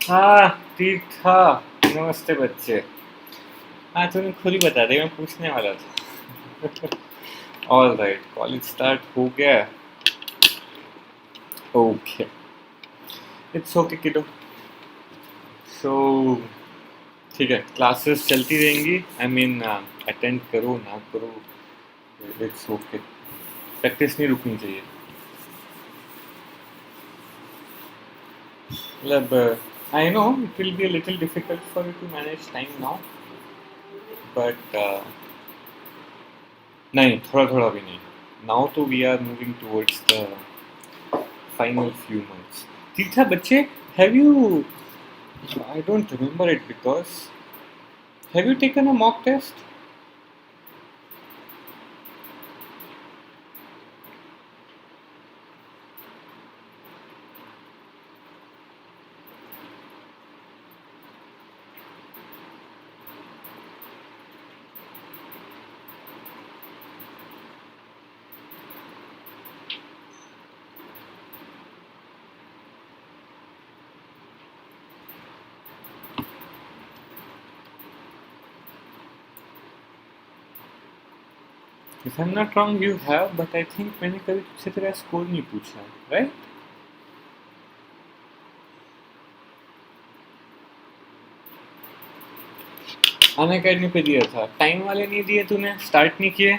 हाँ ठीक था। नमस्ते बच्चे। हाँ तूने खुद ही बता दिया, मैं पूछने वाला था। ऑल राइट, कॉलेज स्टार्ट हो गया। ओके, इट्स ओके किडो। सो ठीक है, क्लासेस चलती रहेंगी। आई मीन अटेंड करो ना करो, इट्स ओके। प्रैक्टिस नहीं रुकनी चाहिए। मतलब I know it will be a little difficult for you to manage time now, but नहीं, थोड़ा थोड़ा भी नहीं। नाउ तो we are moving towards the final few months. Tirtha Bache, have you? I don't remember it because. Have you taken a mock test? If I'm not wrong, you have, but I think मैंने कभी तुझसे तेरा score नहीं पूछा, right? अन academy पे दिया था, time वाले नहीं दिए तूने, स्टार्ट नहीं किए।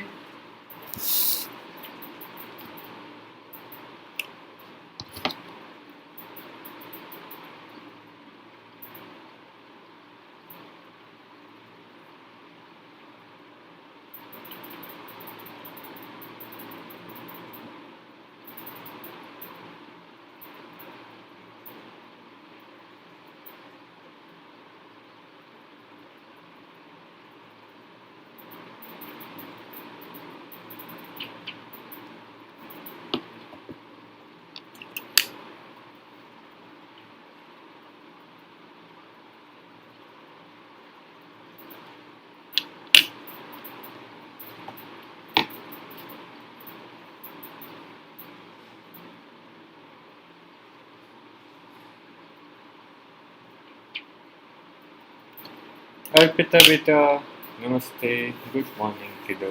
अर्पिता बेटा, नमस्ते, गुड मॉर्निंग किडो।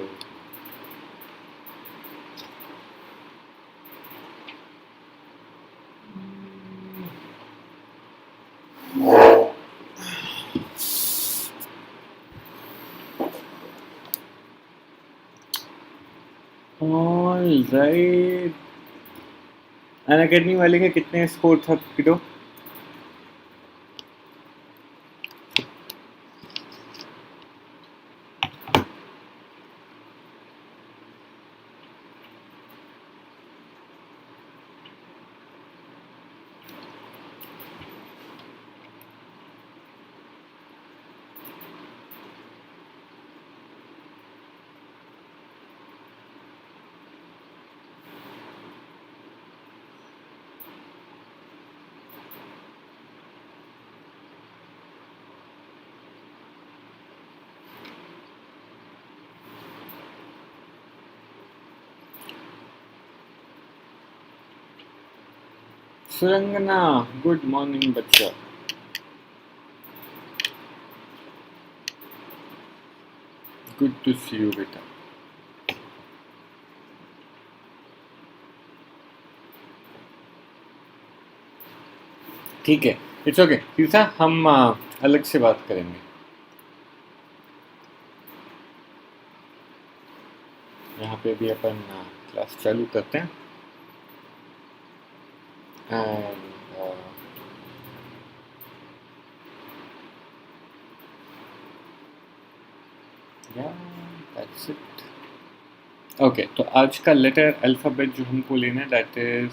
ऑल राइट, अन अकेडमी वाले के कितने स्कोर था किडो? सुरंगना, गुड मॉर्निंग बच्चा। गुड टू सी यू बेटा। ठीक है, इट्स ओके तीर्था, हम अलग से बात करेंगे। यहाँ पे भी अपन क्लास चालू करते हैं। एंड या दैट्स इट। ओके, तो आज का लेटर अल्फ़ाबेट जो हमको लेना है दैट इज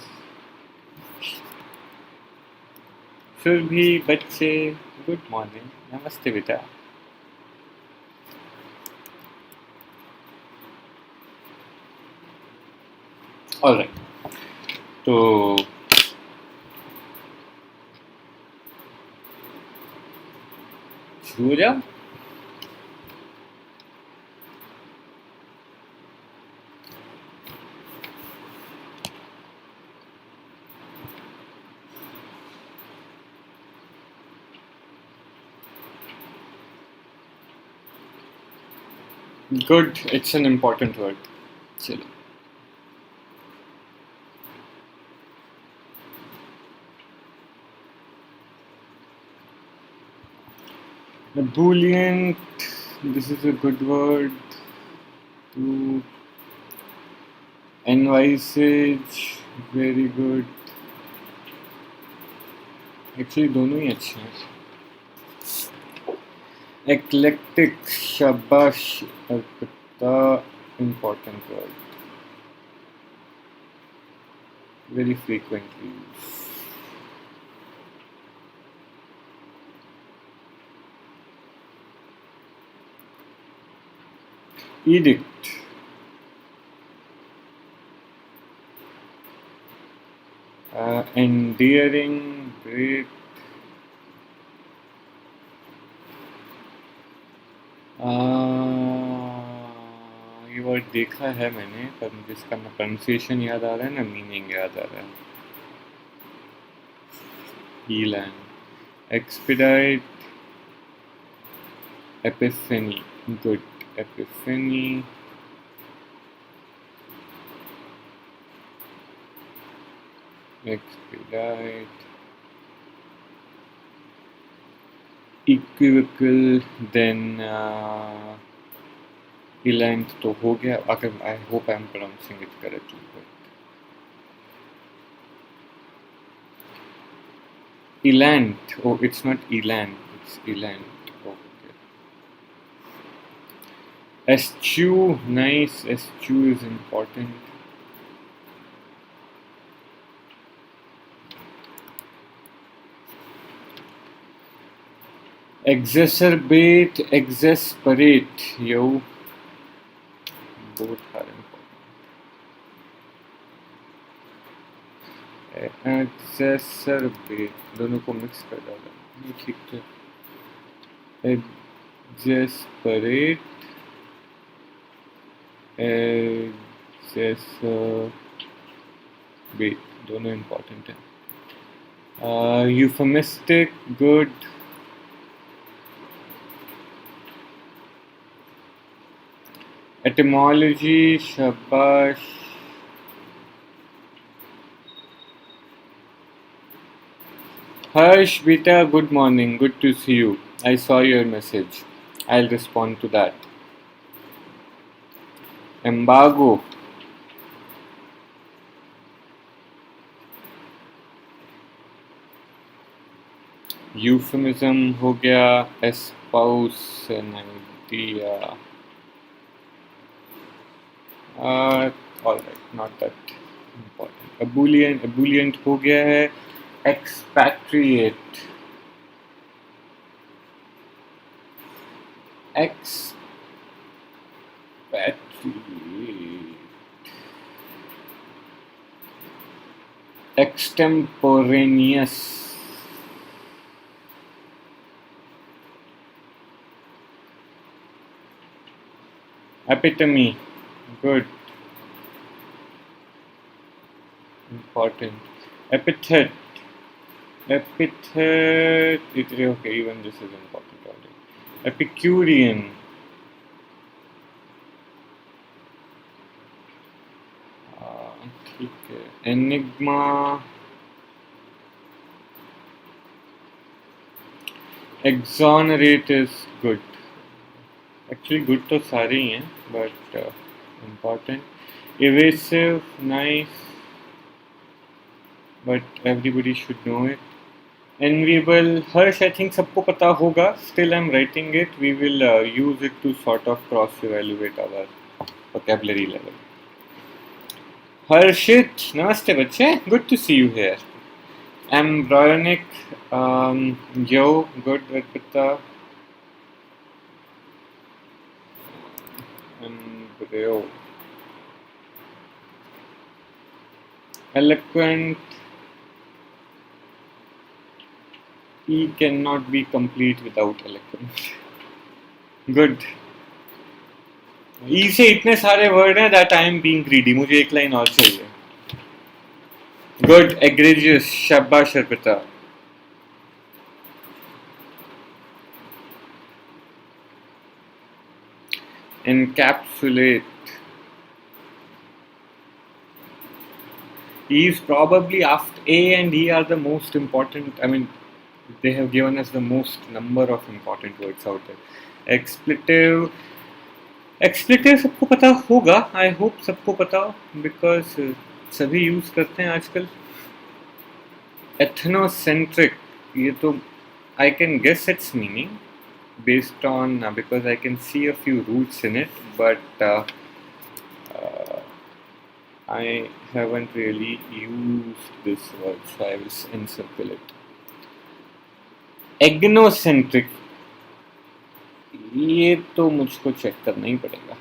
फिर भी बच्चे, गुड मॉर्निंग, नमस्ते बेटा। ऑलराइट, तो शुरू हो जाओ। Good, it's an important word. चलो, ebullient, this is a good word. To envisage, very good. Actually दोनों ही अच्छे हैं। eclectic, शाबाश Arpita, important word, very frequently used. Edict, endearing, great, ये वर्ड देखा है मैंने, पर मुझे इसका ना प्रोनाउंसिएशन याद आ रहा है ना मीनिंग याद आ रहा है। Elan, expedite, epiphany, good, epiphany, expedite, equivocal, then elant तो हो गया, अगर I hope I am pronouncing it correctly. Elant, oh it's not elant, it's elant. Okay. Eschew, nice, eschew is important. Exacerbate, exasperate, yo, both are important. Exacerbate, दोनों को mix कर डाला, ये ठीक है। Exasperate, exacerbate, दोनों important हैं। Euphemistic, good. Etymology, shabash. Harsh, beta, good morning. Good to see you. I saw your message. I'll respond to that. Embargo. Euphemism हो गया. Espouse an idea. Alright, not that important. Ebullient हो गया है. Expatriate. Extemporaneous. Epitome, good, important. Epithet, okay, even this is important already. Epicurean, ठीक है. Enigma, exonerate is good. Actually good तो सारे ही हैं, but important. Evasive, nice, but everybody should know it. Enviable, Harsh, I think सबको पता होगा. Still I'm writing it. We will use it to sort of cross-evaluate our vocabulary level. Harshit, namaste बच्चे. Good to see you here. Embryonic, yo, good, Arpita. Embryo. Eloquent. E cannot be complete without electron. Good. E से इतने सारे word हैं that I am being greedy. मुझे एक line और चाहिए. Good. Egregious. शाबाश Arpita. Encapsulate. E is probably after A and E are the most important. I mean, they have given us the most number of important words out there. Expletive. Expletive सबको पता होगा. I hope सबको पता हो because सभी use करते हैं आजकल. Ethnocentric. ये तो I can guess its meaning based on because I can see a few roots in it, but I haven't really used this word, so I will encircle it. Ethnocentric. ये तो मुझको check करना ही पड़ेगा.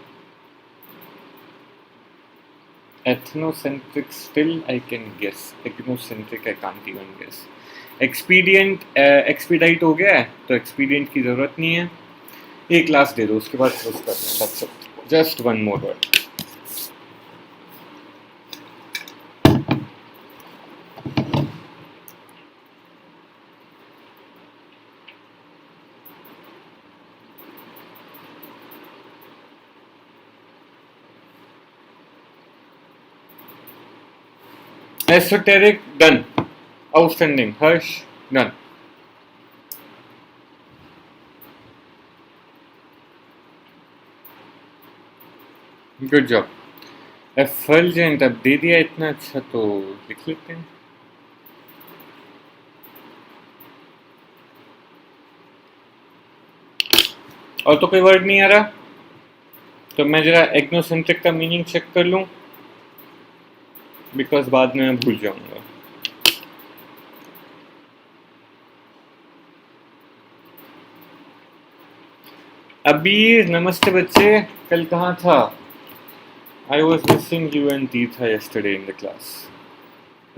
Ethnocentric still I can guess. Ethnocentric I can't even guess. Expedient expedite हो गया है तो expedient की ज़रूरत नहीं है. एक क्लास दे दो उसके बाद close कर दें. That's it. Just one more word. Esoteric done. Outstanding. Harsh done. Good job. Effulgent अब दे दिया इतना अच्छा तो लिख लेते हैं. और तो कोई वर्ड नहीं आ रहा तो मैं जरा एग्नोसेंट्रिक का मीनिंग चेक कर लूं बिकॉज बाद में मैं भूल जाऊंगा. अबीर नमस्ते बच्चे. कल कहाँ था? I was missing you and Teetha yesterday in the class.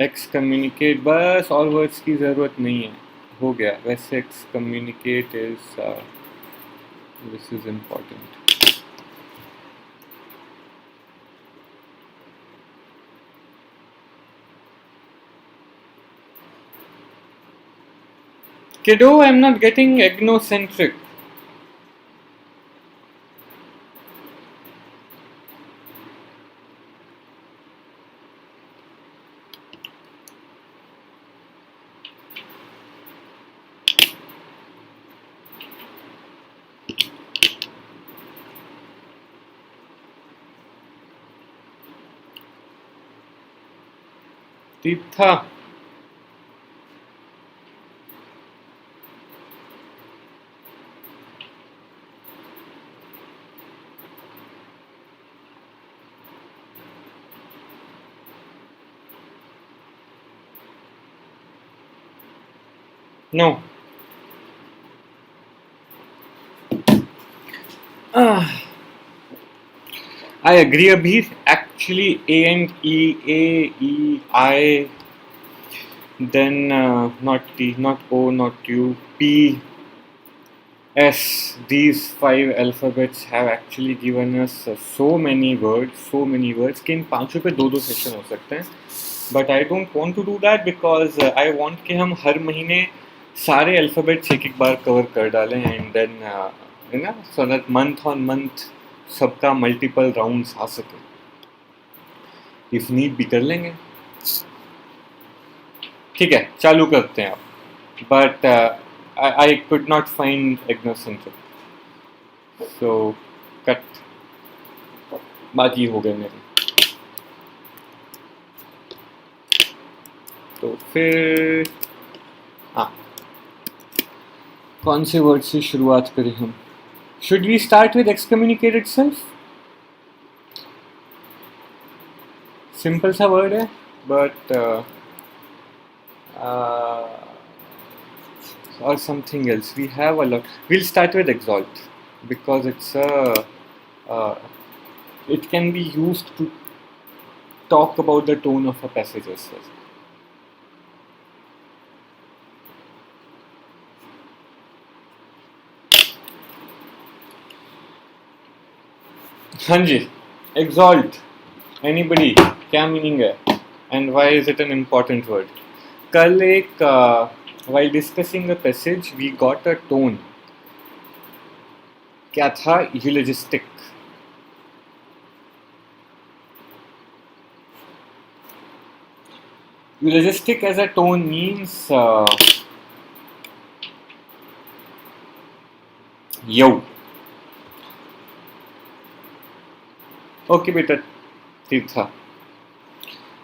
Excommunicate बस और वर्ड्स की ज़रूरत नहीं है. हो गया. वैसे excommunicate is this is important. Kiddo, I'm not getting ethnocentric. Teetha. No. I agree, Abhir. Actually, A and E, I, then not T, not O, not U, P, S. These 5 alphabets have actually given us so many words कि इन पांचों पे 2-2 session हो सकते हैं. But I don't want to do that because I want कि हम हर महीने सारे अल्फ़ाबेट्स एक बार कवर कर डालें and then you know so that month on month सबका मल्टीपल राउंड्स आ सके. इफ नीड भी कर लेंगे. ठीक है चालू करते हैं आप. But I could not find ethnocentric so cut. बाकी हो गए मेरे. तो फिर हाँ कौन से वर्ड से शुरुआत करें हम? Should we start with excommunicate itself? Simple सा word है, but or something else. We have a lot. We'll start with exalt because it's it can be used to talk about the tone of a passage as well. हाँ जी, exalt, anybody, क्या meaning है and why is it an important word? कल एक while discussing a passage we got a tone, क्या था? eulogistic. Eulogistic as a tone means yo. Okay, beta, ठीक था.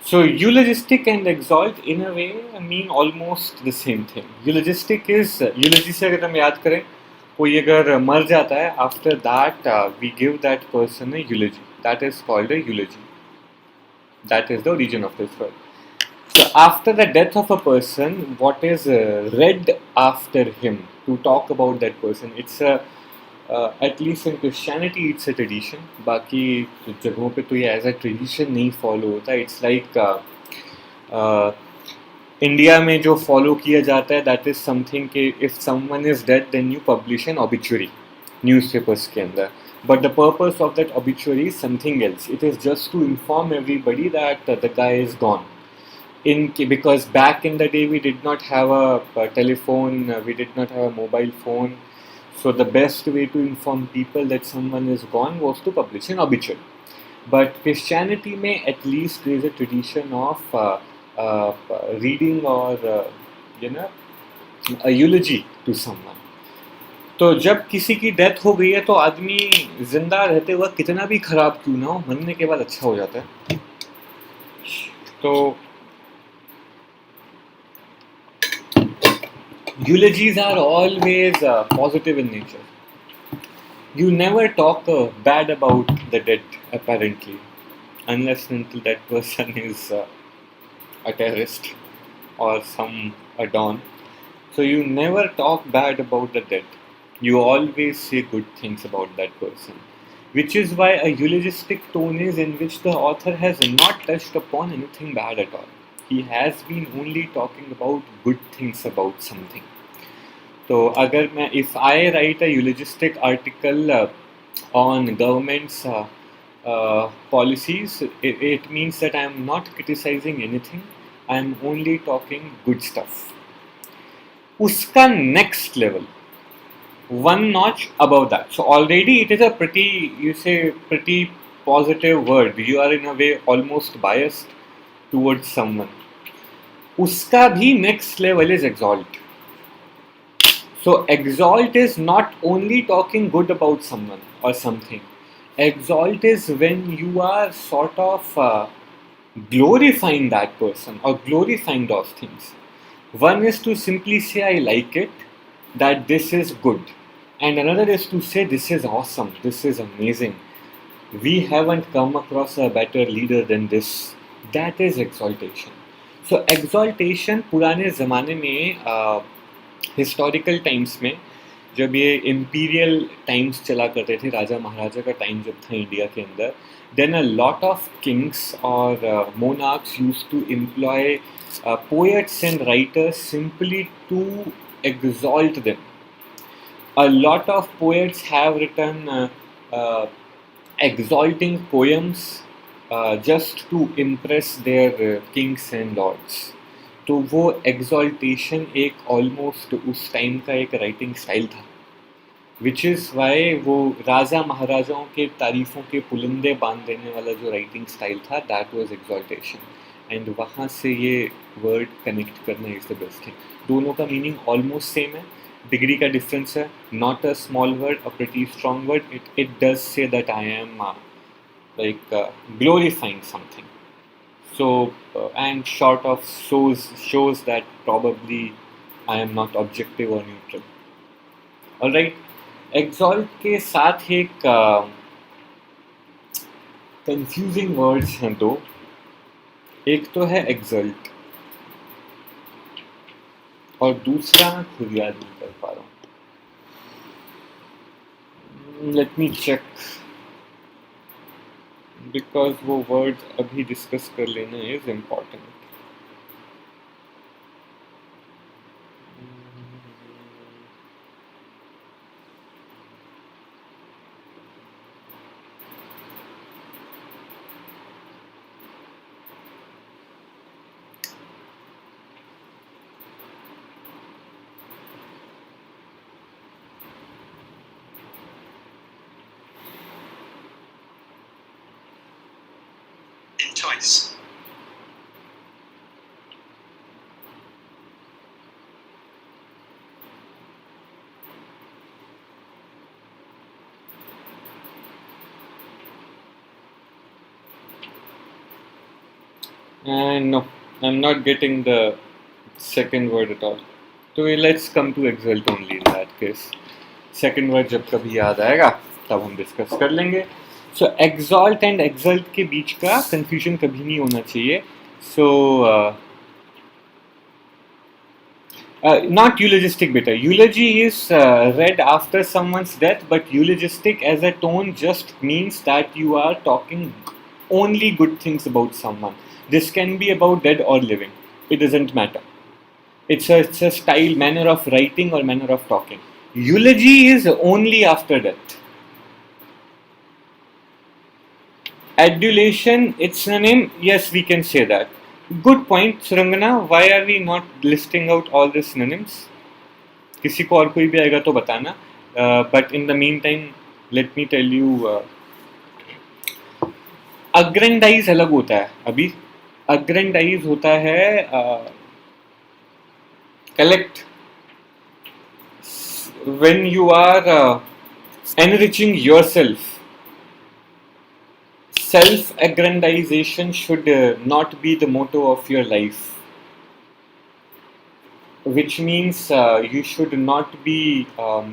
So eulogistic and exalt in a way mean almost the same thing. Eulogistic is eulogy से अगर हम याद करें, कोई अगर मर जाता है, after that we give that person a eulogy. That is called a eulogy. That is the origin of this word. So after the death of a person, what is read after him to talk about that person? It's a at least in Christianity it's a tradition. बाकी जगहों पे तो ये as a tradition नहीं follow होता. It's like India में जो follow किया जाता है दैट इज समथिंग कि if someone is dead then you publish an obituary newspapers के अंदर. But the purpose of that obituary is something else. It is just to inform everybody that the guy is gone. Because back in the day we did not have a telephone, we did not have a mobile phone. So the best way to inform people that someone is gone was to publish an obituary. But Christianity may at least there is a tradition of reading or you know a eulogy to someone. तो जब किसी की death हो गई है तो आदमी जिंदा रहते हुए कितना भी खराब क्यों ना हो, मरने के बाद अच्छा हो जाता है. तो eulogies are always positive in nature. You never talk bad about the dead, apparently, unless until that person is a terrorist or a don. So you never talk bad about the dead. You always say good things about that person. Which is why a eulogistic tone is in which the author has not touched upon anything bad at all. He has been only talking about good things about something. तो अगर मैं if I write a eulogistic article on government's policies, it means that I am not criticizing anything. I am only talking good stuff. उसका next level, one notch above that. So already it is a pretty positive word. You are in a way almost biased towards someone. उसका भी next level is exalt. So exalt is not only talking good about someone or something. Exalt is when you are sort of glorifying that person or glorifying those things. One is to simply say I like it, that this is good, and another is to say this is awesome, this is amazing. We haven't come across a better leader than this. That is exaltation. So exaltation पुराने ज़माने में historical times में जब ये imperial times चला करते थे, राजा महाराजा का टाइम जब था इंडिया के अंदर, then a lot of kings or monarchs used to employ poets and writers simply to exalt them. A lot of poets have written exalting poems just to impress their kings and lords. तो वो exaltation एक almost उस time का एक writing style था, which is why वो राजा महाराजाओं के तारीफ़ों के पुलिंदे बांध देने वाला जो राइटिंग स्टाइल था, दैट वाज एक्सॉल्टेशन. एंड वहाँ से ये वर्ड कनेक्ट करना इज़ द बेस्ट थिंग. दोनों का मीनिंग ऑलमोस्ट सेम है, डिग्री का डिफरेंस है. Not a small word, a pretty strong word. It does say that I am like glorifying something. So and short of shows that probably I am not objective or neutral. All right. Exalt के साथ एक confusing words हैं दो. एक तो है exalt और दूसरा खुद याद नहीं कर पा रहा हूँ. लेट मी चेक, बिकॉज वो वर्ड अभी डिस्कस कर लेना is important. choice. And no, I'm not getting the second word at all. So let's come to exalt only in that case. Second word जब कभी याद आएगा तब हम डिस्कस कर लेंगे. सो एक्सॉल्ट एंड एक्सल्ट के बीच का कंफ्यूजन कभी नहीं होना चाहिए. सो not eulogistic beta. Eulogy is read after someone's death, but eulogistic as a tone just means that you are talking only good things about someone. This can be about dead or living. It doesn't matter. It's a style, manner of writing or manner of talking. Eulogy is only after death. Adulation, its synonym, yes, we can say that. Good point, Surangana. Why are we not listing out all the synonyms? किसी को और कोई भी आएगा तो बताना. But in the meantime, let me tell you. Aggrandize अलग होता है. अभी aggrandize होता है collect. When you are enriching yourself. Self-aggrandization should not be the motto of your life, which means you should not be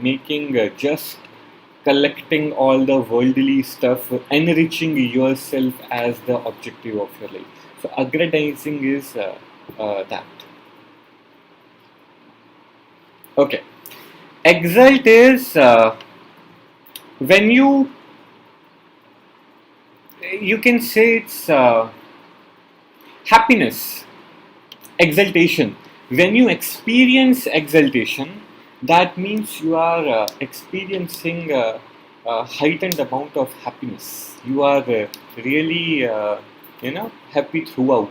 making just collecting all the worldly stuff, enriching yourself as the objective of your life. So aggrandizing is that. Okay. Exalt is when you can say it's happiness, exaltation. When you experience exaltation, that means you are experiencing a heightened amount of happiness. You are really happy throughout.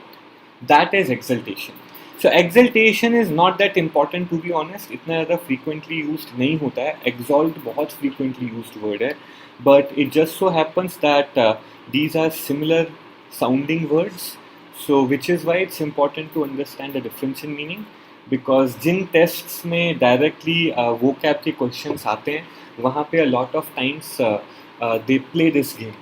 That is exaltation. So exaltation is not that important, to be honest. इतना ज़्यादा frequently used नहीं होता है. Exalt बहुत frequently used word है. But it just so happens that these are similar sounding words, so which is why it's important to understand the difference in meaning. Because Jin tests में directly vocab के questions आते हैं, वहाँ पे a lot of times they play this game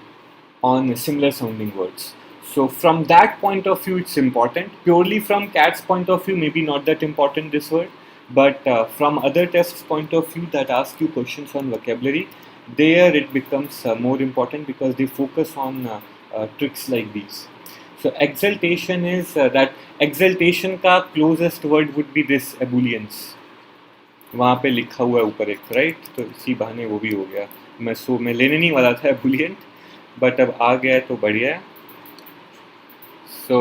on similar sounding words. So from that point of view, it's important. Purely from CAT's point of view, maybe not that important this word, but from other tests' point of view that ask you questions on vocabulary, there it becomes more important because they focus on tricks like these. So exaltation is that exaltation का closest word would be this ebullience. वहाँ पे लिखा हुआ है ऊपर एक, right? तो इसी बहाने वो भी हो गया. मैं लेने नहीं वाला था ebullient, but अब आ गया तो बढ़िया है. So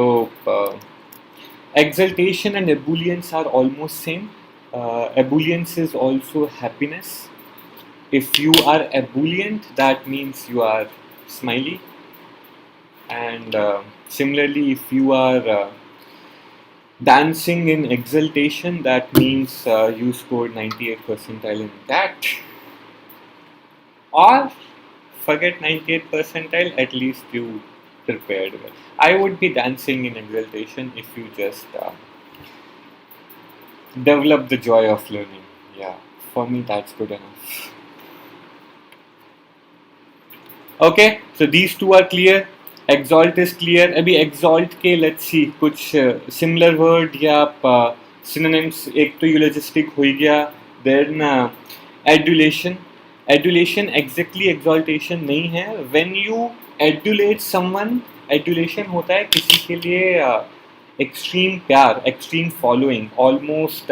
exaltation and ebullience are almost same. Ebullience is also happiness. If you are ebullient, that means you are smiley. And similarly, if you are dancing in exaltation, that means you scored 98th percentile in that. Or forget 98th percentile, at least you prepared well. I would be dancing in exaltation if you just develop the joy of learning. Yeah, for me that's good enough. Okay, so these two are clear. Exalt is clear. अभी exalt के let's see कुछ similar word या synonyms. एक तो eulogistic हो ही गया. Then adulation. Adulation exactly exaltation नहीं है. When you adulate someone, adulation होता है किसी के लिए extreme प्यार, extreme following, almost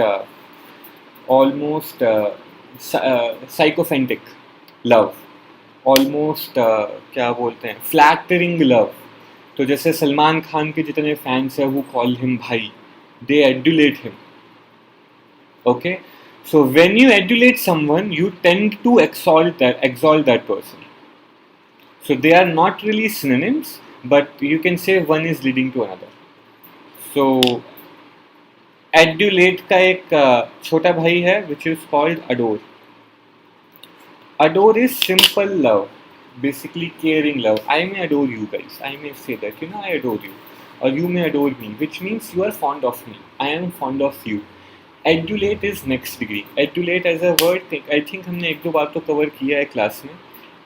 sycophantic love. Almost क्या बोलते हैं फ्लैटरिंग लव. तो जैसे सलमान खान के जितने फैंस हैं वो कॉल हिम भाई, they adulate him. Okay, so when you adulate someone you tend to exalt that person. So they are not really synonyms, but you can say one is leading to another. So adulate का एक छोटा भाई है which is called adore. Adore is simple love. basically caring love. I may adore you guys. I may say that, you know, I adore you. Or you may adore me, which means you are fond of me. I am fond of you. Adulate is next degree. Adulate as a word, I think हमने एक दो बार तो cover किया है class में.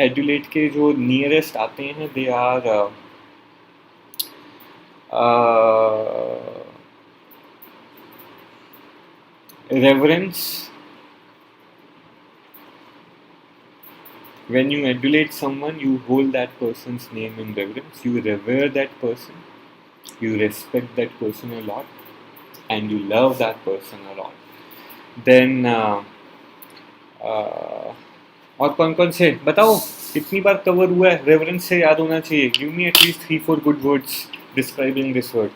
Adulate के जो nearest आते हैं, they are reverence. When you adulate someone, you hold that person's name in reverence. You revere that person. You respect that person a lot. And you love that person a lot. Then और कौन कौन से बताओ, कितनी बार cover हुआ है? Reverence से याद होना चाहिए. Give me at least 3-4 good words describing this word.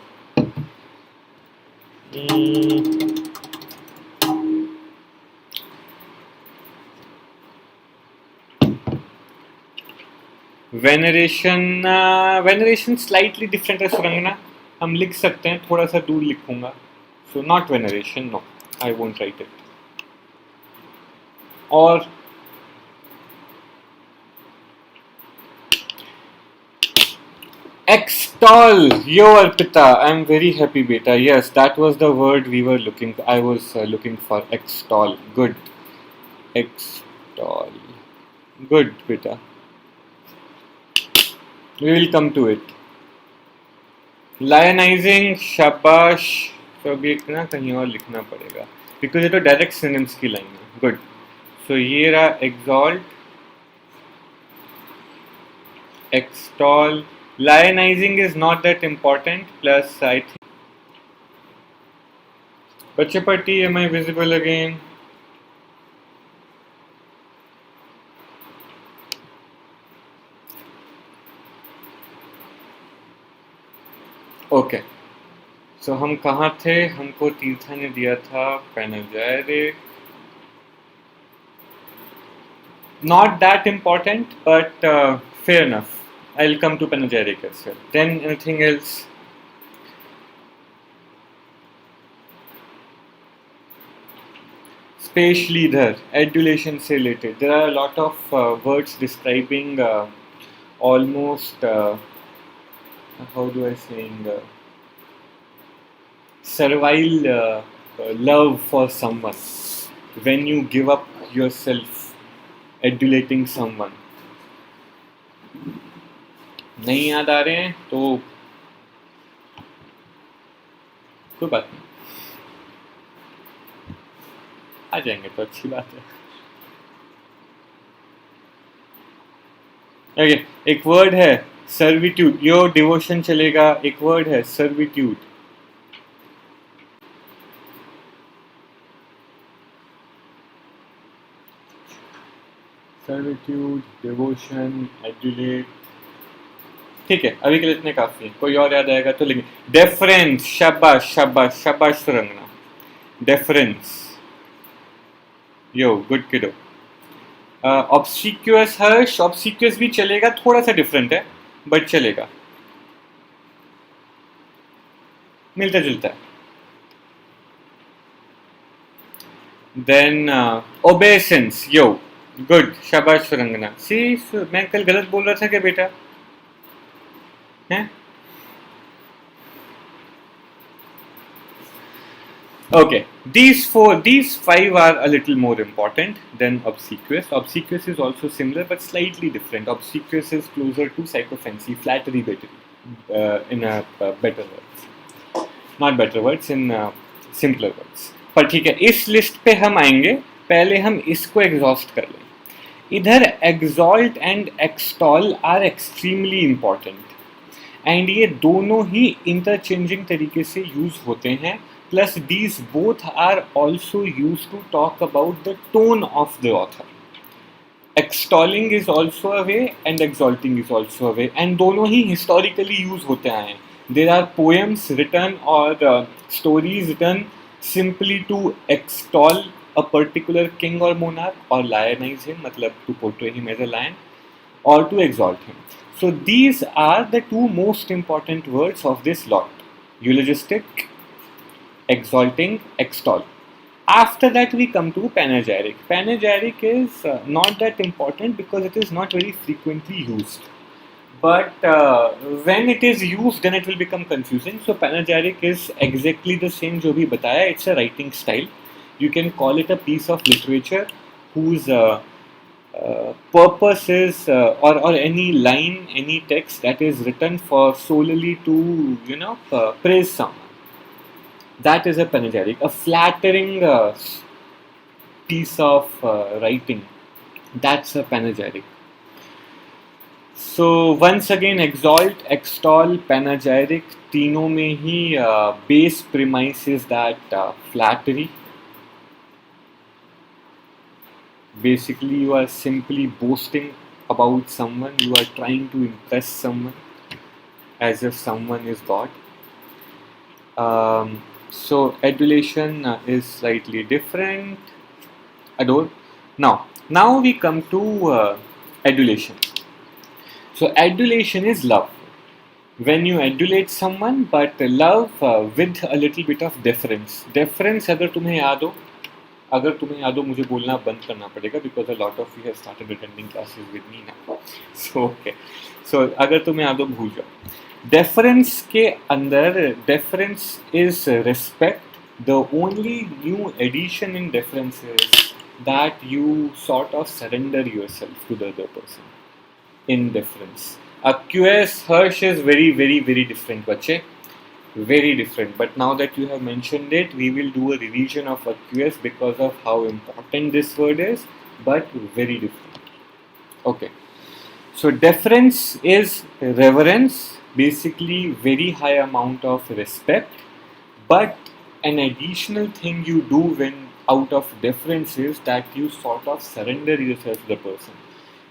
Veneration slightly different है सुरंगना. हम लिख सकते हैं, थोड़ा सा दूर लिखूंगा. So not veneration, no, I won't write it. और extol, yo Arpita, I'm very happy beta. Yes, that was the word we were looking. I was looking for extol. Good, extol. Good beta. We will come to it. Lionizing, shabash. तो अभी ना कहीं और लिखना पड़ेगा, because ये तो direct synonyms की लाइन है. गुड. सो ये रहा exalt, extol. Lionizing is not that important. Plus, I think. Bachapati, am I visible again? Okay. So हम कहाँ थे? हमको तीर्था ने दिया था panegyric. Not that important, but fair enough. I'll come to panegyric as well. Then anything else? Spatially इधर adulation से related. There are a lot of words describing almost how do I saying servile love for someone. When you give up yourself adulating someone. नहीं याद आ रहे हैं तो कोई बात नहीं, आ जाएंगे तो अच्छी बात है. ओके, एक वर्ड है सर्विट्यूड. यो डिवोशन चलेगा. एक वर्ड है सर्विट्यूड. Servitude, devotion, एडुलेट. ठीक है, अभी के लिए इतने काफी है. कोई और याद आएगा तो लेंगे. डेफरेंस, शाबाश शाबाश शाबाश सुरंगना. डेफरेंस, यो गुड किडो. ऑब्सिक्यूअस हर्ष. ऑब्सिक्यूअस भी चलेगा, थोड़ा सा डिफरेंट है बट चलेगा, मिलता जुलता है. देन ओबेसेंस, यो गुड, शाबाश सुरंगना. सी, मैं कल गलत बोल रहा था क्या बेटा? हैं? Okay, these 5 are a little more important than obsequious. Obsequious is also similar but slightly different. Obsequious is closer to sycophancy, flattery, in a better words. Not better words, in simpler words. पर ठीक है, इस list पे हम आएंगे. पहले हम इसको एग्जॉस्ट कर लें. इधर exalt and extol are extremely important. And ये दोनों ही इंटरचेंजिंग तरीके से यूज होते हैं. Plus these both are also use to talk about the tone of the author. Extolling is also a way and exalting is also a way, and दोनों ही historically use होते आए हैं. देर आर पोएम्स रिटन और stories written simply to extol a particular king और monarch, और lionize him, मतलब to portray him as a lion, or to exalt him. So these are the 2 most important words of this lot: eulogistic, exalting, extol. After that, we come to panegyric. Panegyric is not that important because it is not very frequently used. But when it is used, then it will become confusing. So panegyric is exactly the same जो भी बताया. It's a writing style. You can call it a piece of literature whose purpose is or any line, any text that is written for solely to praise someone. That is a panegyric, a flattering piece of writing. That's a panegyric. So once again, exalt, extol, panegyric, तीनों में ही base premise is that flattery. Basically, you are simply boasting about someone. You are trying to impress someone as if someone is God. So adulation is slightly different. Adore. Now we come to adulation. So adulation is love. When you adulate someone, but love with a little bit of deference. Deference अगर तुम्हें याद हो मुझे बोलना बंद करना पड़ेगा because a lot of you have started attending classes with me now. So okay. So अगर तुम्हें याद हो भूल जाओ. Deference के अंदर deference is respect. The only new addition in deference is that you sort of surrender yourself to the other person in deference. A QS Harsh is very, very, very different, bache. Very different. But now that you have mentioned it, we will do a revision of a QS because of how important this word is, but very different. Okay. So deference is reverence, basically very high amount of respect, but an additional thing you do when out of deference is that you sort of surrender yourself to the person.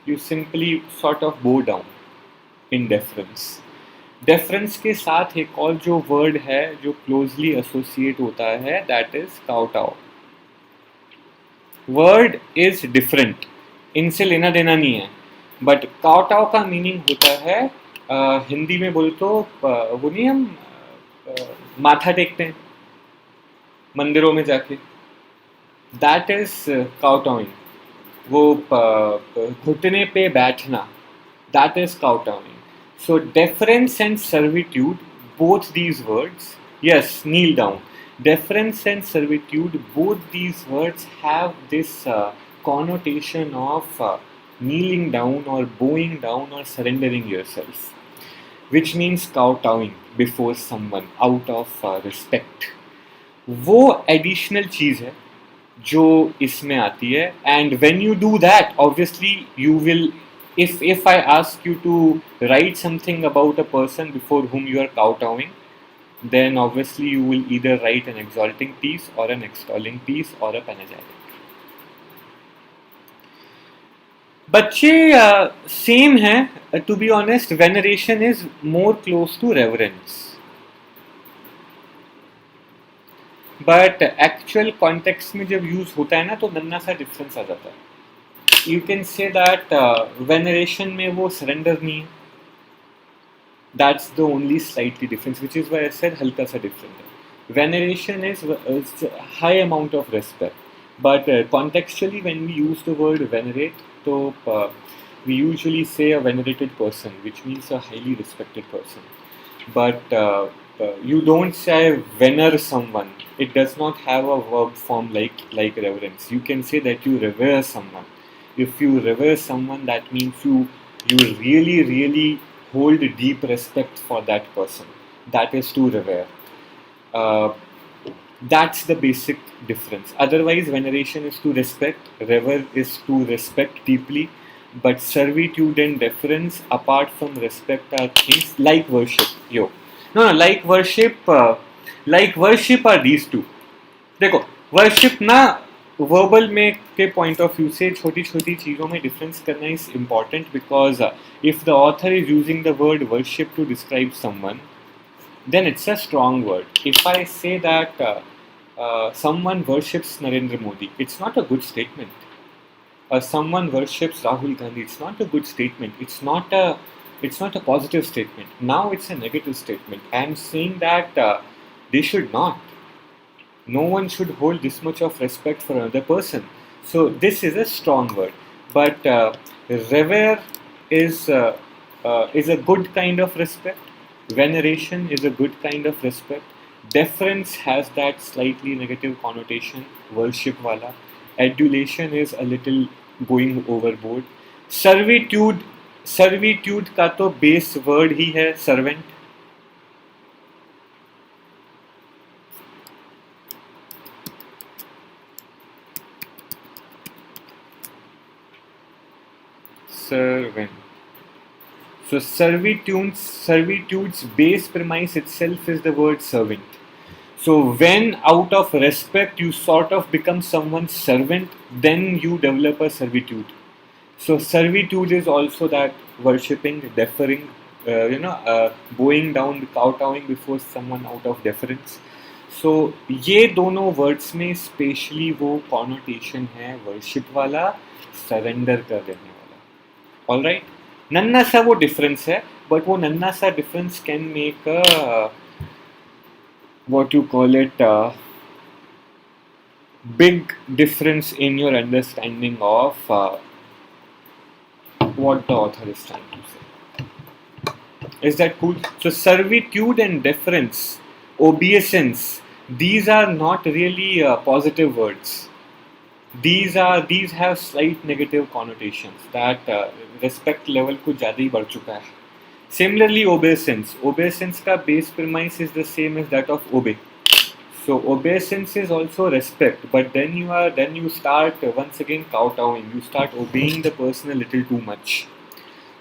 You simply sort of bow down in deference. Deference के साथ एक और जो word है जो closely associate होता है, that is kowtow. Word is different, इनसे लेना देना नहीं है, but kowtow का meaning होता है हिंदी में बोल तो वो नहीं हम माथा टेकते हैं मंदिरों में जाके, that is kowtowing. वो घुटने पे बैठना, that is kowtowing. So deference and servitude, both these words, yes, kneel down. Deference and servitude, both these words have this connotation of kneeling down or bowing down or surrendering yourself, which means kowtowing before someone out of respect. वो additional चीज़ है जो इसमें आती है, and when you do that, obviously you will, if I ask you to write something about a person before whom you are kowtowing, then obviously you will either write an exalting piece or an extolling piece or a panegyric. बच्चे same है, to be honest, veneration is more close to reverence. But actual context में जब use होता है ना तो नन्ना सा डिफरेंस आ जाता है. You can say that veneration में वो सरेंडर नहीं है, that's the only slightly difference, which is why I said हल्का सा डिफरेंट है. Veneration is high amount of respect, but contextually when we use the word venerate तो we usually say a venerated person, which means a highly respected person. But you don't say vener someone. It does not have a verb form like reverence. You can say that you revere someone. If you revere someone, that means you really, really hold deep respect for that person. That is to revere. That's the basic difference. Otherwise, veneration is to respect, revere is to respect deeply. But servitude and deference, apart from respect, are things like worship. Like worship are these two. देखो, worship ना verbal में के point of view से छोटी छोटी चीज़ों में difference करना is important, because if the author is using the word worship to describe someone, then it's a strong word. If I say that someone worships Narendra Modi, it's not a good statement. Someone worships Rahul Gandhi, it's not a good statement. It's not a positive statement. Now it's a negative statement. I am saying that they should not. No one should hold this much of respect for another person. So this is a strong word, but revere is a good kind of respect. Veneration is a good kind of respect. Deference has that slightly negative connotation, worship wala. Adulation is a little going overboard. Servitude, servitude का तो base word ही है servant. Servant. So servitude's base premise itself is the word servant. So when out of respect you sort of become someone's servant, then you develop a servitude. So servitude is also that worshipping, deferring, bowing down, kowtowing before someone out of deference. So ये दोनों words में specially वो connotation है worship वाला, surrender कर देने वाला. All right. नन्ना सा वो difference है, but वो नन्ना सा difference can make a what you call it big difference in your understanding of what the author is trying to say. Is that cool? So servitude and deference, obeisance, these are not really positive words. These have slight negative connotations. That respect level कुछ ज़्यादा ही बढ़ चुका है. Similarly, obeisance. Obeisance का base premise is the same as that of obey. So obeisance is also respect, but then you start once again kowtowing. You start obeying the person a little too much.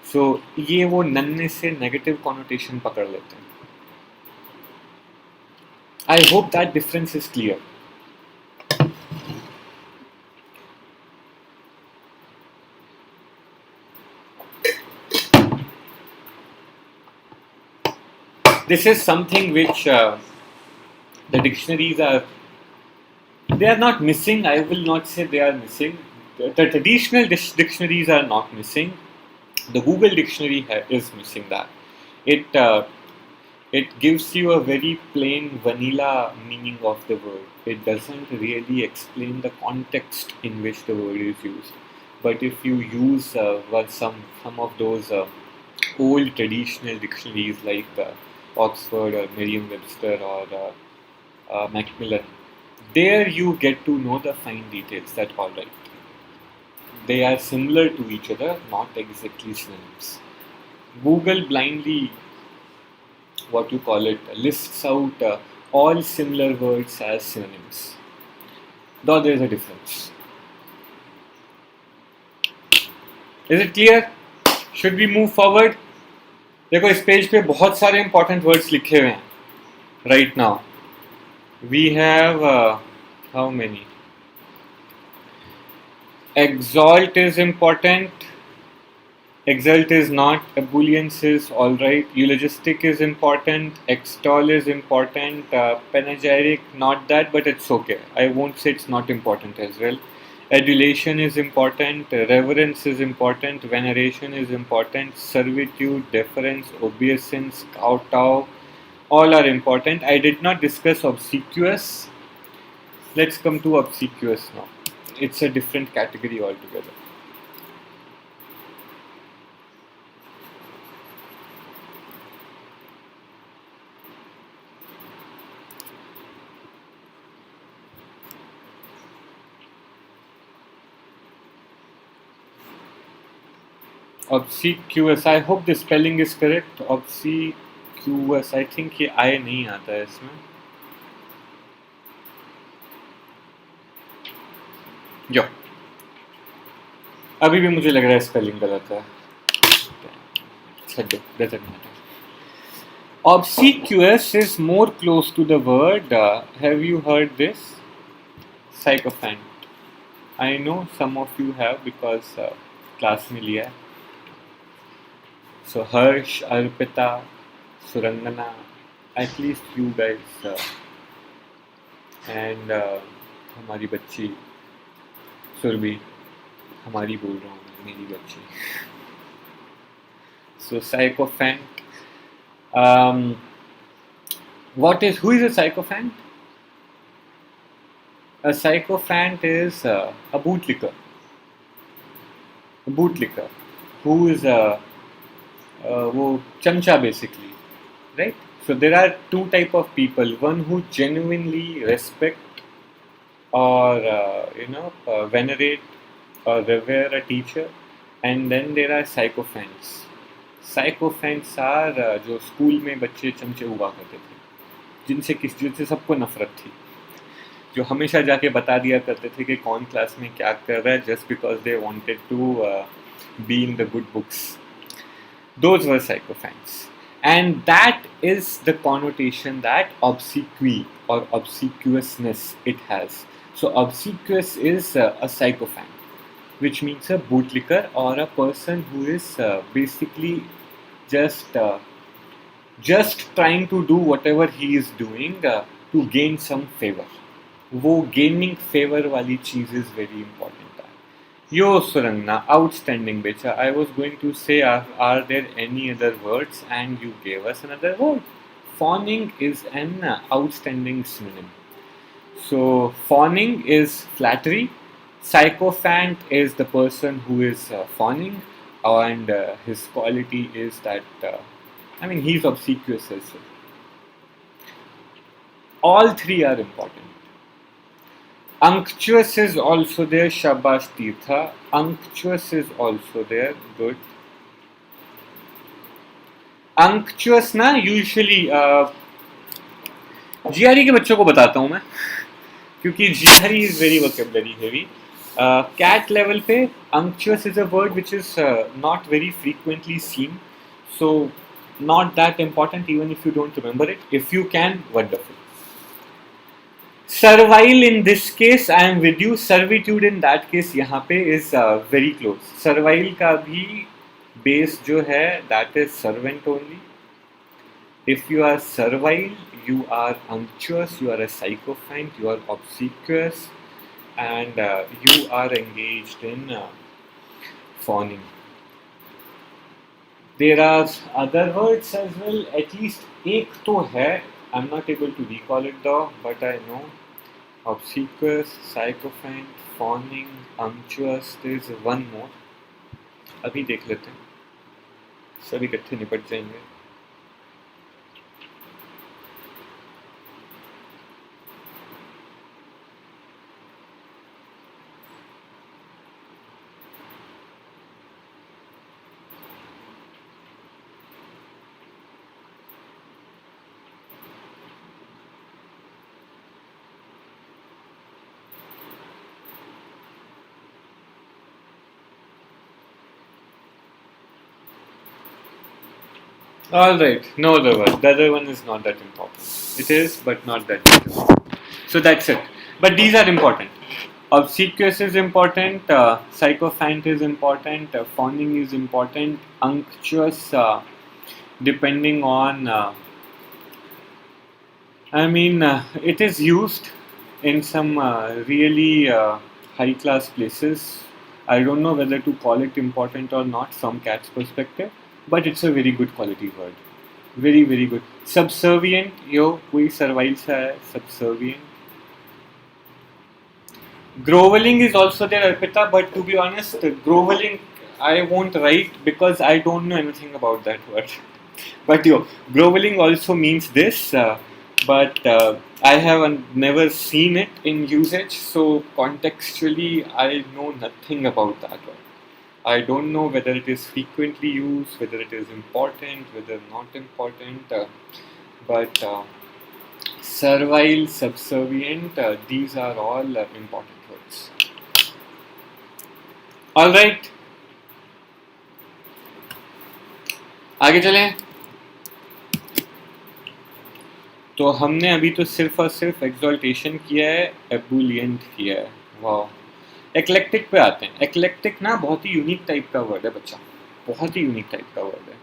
So ये वो नन्हे से negative connotation पकड़ लेते हैं. I hope that difference is clear. This is something which the dictionaries are not missing. I will not say they are missing. The traditional dictionaries are not missing. The Google dictionary is missing that. It gives you a very plain vanilla meaning of the word. It doesn't really explain the context in which the word is used. But if you use some of those old traditional dictionaries like Oxford or Merriam-Webster or Macmillan, there you get to know the fine details. That all right. They are similar to each other, not exactly synonyms. Google blindly, what you call it, lists out all similar words as synonyms. Though there is a difference. Is it clear? Should we move forward? देखो इस page पे बहुत सारे important words लिखे हुए हैं. Right now, we have how many? Exalt is important. Exalt is not. Ebullience is alright. Eulogistic is important. Extol is important. Panegyric, not that, but it's okay. I won't say it's not important as well. Adulation is important. Reverence is important. Veneration is important. Servitude, deference, obeisance, kowtow, all are important. I did not discuss obsequious. Let's come to obsequious now. It's a different category altogether. Obsequious. I hope the spelling is correct. Obsequious. I think ये I नहीं आता है इसमें. जो अभी भी मुझे लग रहा है स्पेलिंग गलत है. Doesn't matter. Obsequious is more close to the word. Have you heard this? Sycophant. I know some of you have because class में लिया है. So Harsh, Arpita, Surangana, at least you guys and हमारी बच्ची सुरभि, हमारी बोल रहा हूँ मैं, मेरी बच्ची. So sycophant. Who is a sycophant? A sycophant is a bootlicker who is वो चमचा basically, right? So there are two type of people. One who genuinely respect or venerate or revere a teacher, and then there are sycophants. Sycophants are जो school में बच्चे चमचे हुआ करते थे, जिनसे सबको नफरत थी, जो हमेशा जाके बता दिया करते थे कि कौन क्लास में क्या कर रहा है, just because they wanted to be in the good books. Those were sycophants. And that is the connotation that obsequy or obsequiousness it has. So obsequious is a sycophant, which means a bootlicker or a person who is basically just just trying to do whatever he is doing to gain some favor. वो gaming favour वाली चीज is very important है. यो Surangana outstanding बेचा. I was going to say are there any other words and you gave us another word. Fawning is an outstanding synonym. So fawning is flattery. Sycophant is the person who is fawning, and his quality is that he's obsequious as well. All three are important. Unctuous is also there. Shabash Tirtha. Unctuous is also there. Good. Unctuous ना usually GRE के बच्चों को बताता हूँ मैं, क्योंकि GRE is very vocabulary heavy. CAT level पे unctuous is a word which is not very frequently seen, so not that important even if you don't remember it. If you can, wonderful. Servile in this case, I am with you. Servitude in that case यहाँ पे is very close. Servile का भी base जो है that is servant only. If you are servile, you are unctuous, you are a sycophant, you are obsequious, and you are engaged in fawning. There are other words as well. At least एक तो है. I'm not able to recall it though, but I know. Obsequious, sycophant, fawning, unctuous. There is one more. अभी देख लेते हैं, सभी इकट्ठे निपट जाएंगे. Alright, no other one. The other one is not that important. It is, but not that important. So that's it. But these are important. Obsequious is important, sycophant is important, fawning is important, unctuous, depending on, it is used in some really high class places. I don't know whether to call it important or not from CAT's perspective. But it's a very good quality word. Very, very good. Subservient, yo, कोई servile सा है, subservient. Groveling is also there, Arpita, but to be honest, groveling I won't write because I don't know anything about that word. But groveling also means this, but I have never seen it in usage, so contextually I know nothing about that word. I don't know whether it is frequently used, whether it is important, whether not important, but servile, subservient, these are all important words. Alright, आगे चलें. तो हमने अभी तो सिर्फ और सिर्फ exaltation किया है, एबुलिएंट किया है. वाह. एक्लेक्टिक पे आते हैं. एक्लेक्टिक ना बहुत ही यूनिक टाइप का वर्ड है बच्चा, बहुत ही यूनिक टाइप का वर्ड है,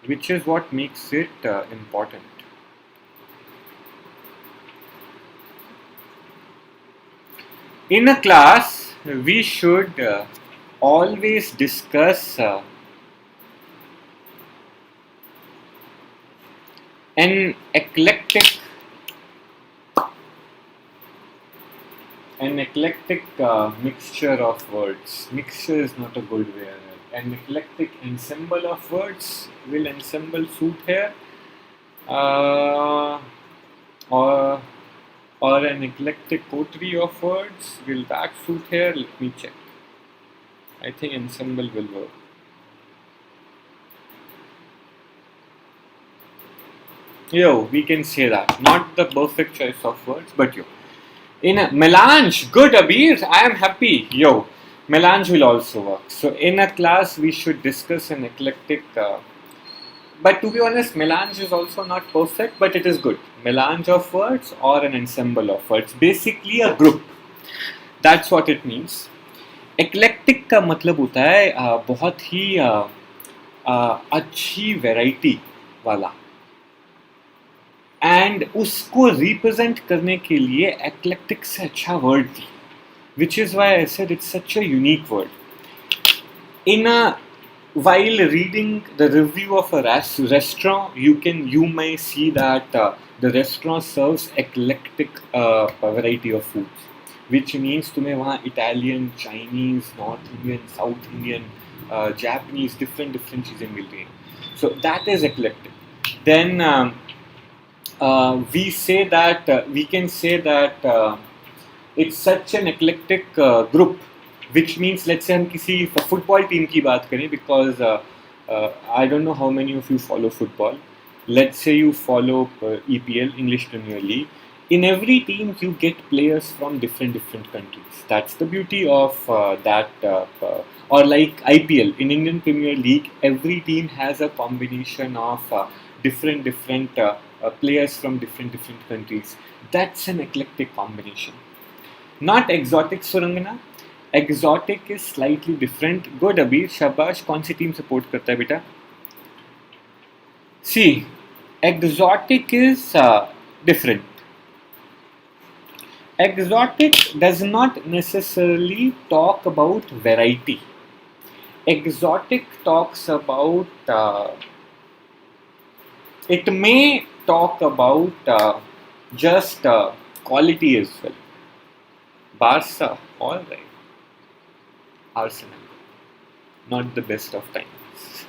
which is what makes it important. In a class, we should always discuss an eclectic An eclectic mixture of words. Mixture is not a good way. An eclectic ensemble of words. Will ensemble suit here? Uh, or an eclectic coterie of words. Will that suit here? Let me check. I think ensemble will work. Yo, we can say that. Not the perfect choice of words, but yo. In a melange, good Abir, I am happy. Yo, melange will also work. So in a class, we should discuss an eclectic. But to be honest, melange is also not perfect, but it is good. Melange of words or an ensemble of words. Basically a group. That's what it means. Eclectic का मतलब होता है बहुत ही अच्छी variety वाला. And उसको represent करने के लिए एक्लेक्टिक से अच्छा वर्ड थी, which is why I said it's such a unique word. In a while reading the review of a restaurant, you may see that the restaurant serves eclectic variety of foods, which means तुम्हें वहाँ Italian, Chinese, North Indian, South Indian, Japanese, different चीज़ें मिल रही हैं. So that is eclectic. Then we can say that it's such an eclectic group, which means let's say हम किसी football team की बात करें, because I don't know how many of you follow football. Let's say you follow EPL, English Premier League. In every team you get players from different countries. That's the beauty of that. Or like IPL, in Indian Premier League, every team has a combination of different players from different countries. That's an eclectic combination. Not exotic, Surangana. Exotic is slightly different. Good Abir, शाबाश. कौन सी team support करता है बेटा? See, exotic is different. Exotic does not necessarily talk about variety. Exotic talks about it may talk about just quality as well. Barca, all right. Arsenal, not the best of times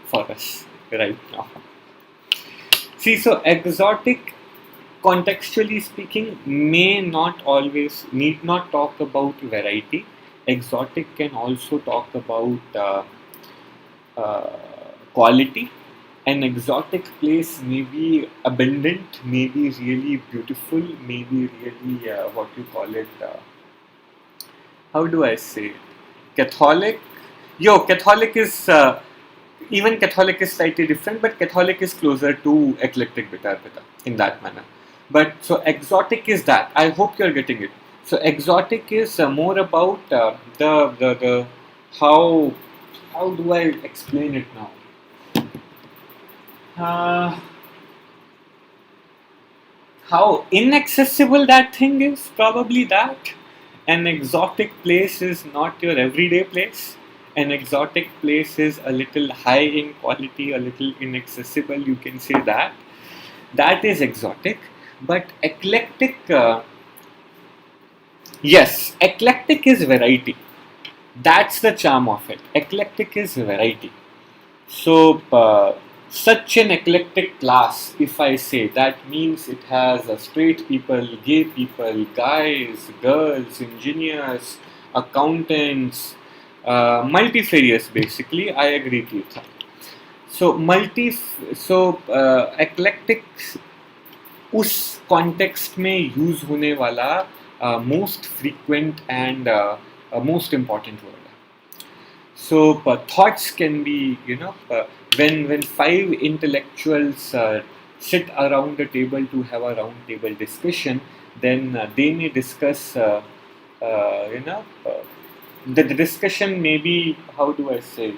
for us right now. See, so exotic, contextually speaking, need not talk about variety. Exotic can also talk about quality. An exotic place may be abundant, may be really beautiful, may be really what you call it. How do I say it? Catholic. Catholic is even Catholic is slightly different, but Catholic is closer to eclectic beta in that manner. But so exotic is that. I hope you're getting it. So exotic is more about the how do I explain it now? How inaccessible that thing is, probably that. An exotic place is not your everyday place. An exotic place is a little high in quality, a little inaccessible, you can say that. That is exotic. But eclectic, yes, eclectic is variety. That's the charm of it. Eclectic is variety. So, such an eclectic class, if I say, that means it has straight people, gay people, guys, girls, engineers, accountants, multifarious basically. I agree with that. So eclectic उस context में use होने वाला most frequent and most important word. So thoughts can be, when five intellectuals sit around a table to have a round table discussion, then they may discuss, the discussion may be, how do I say,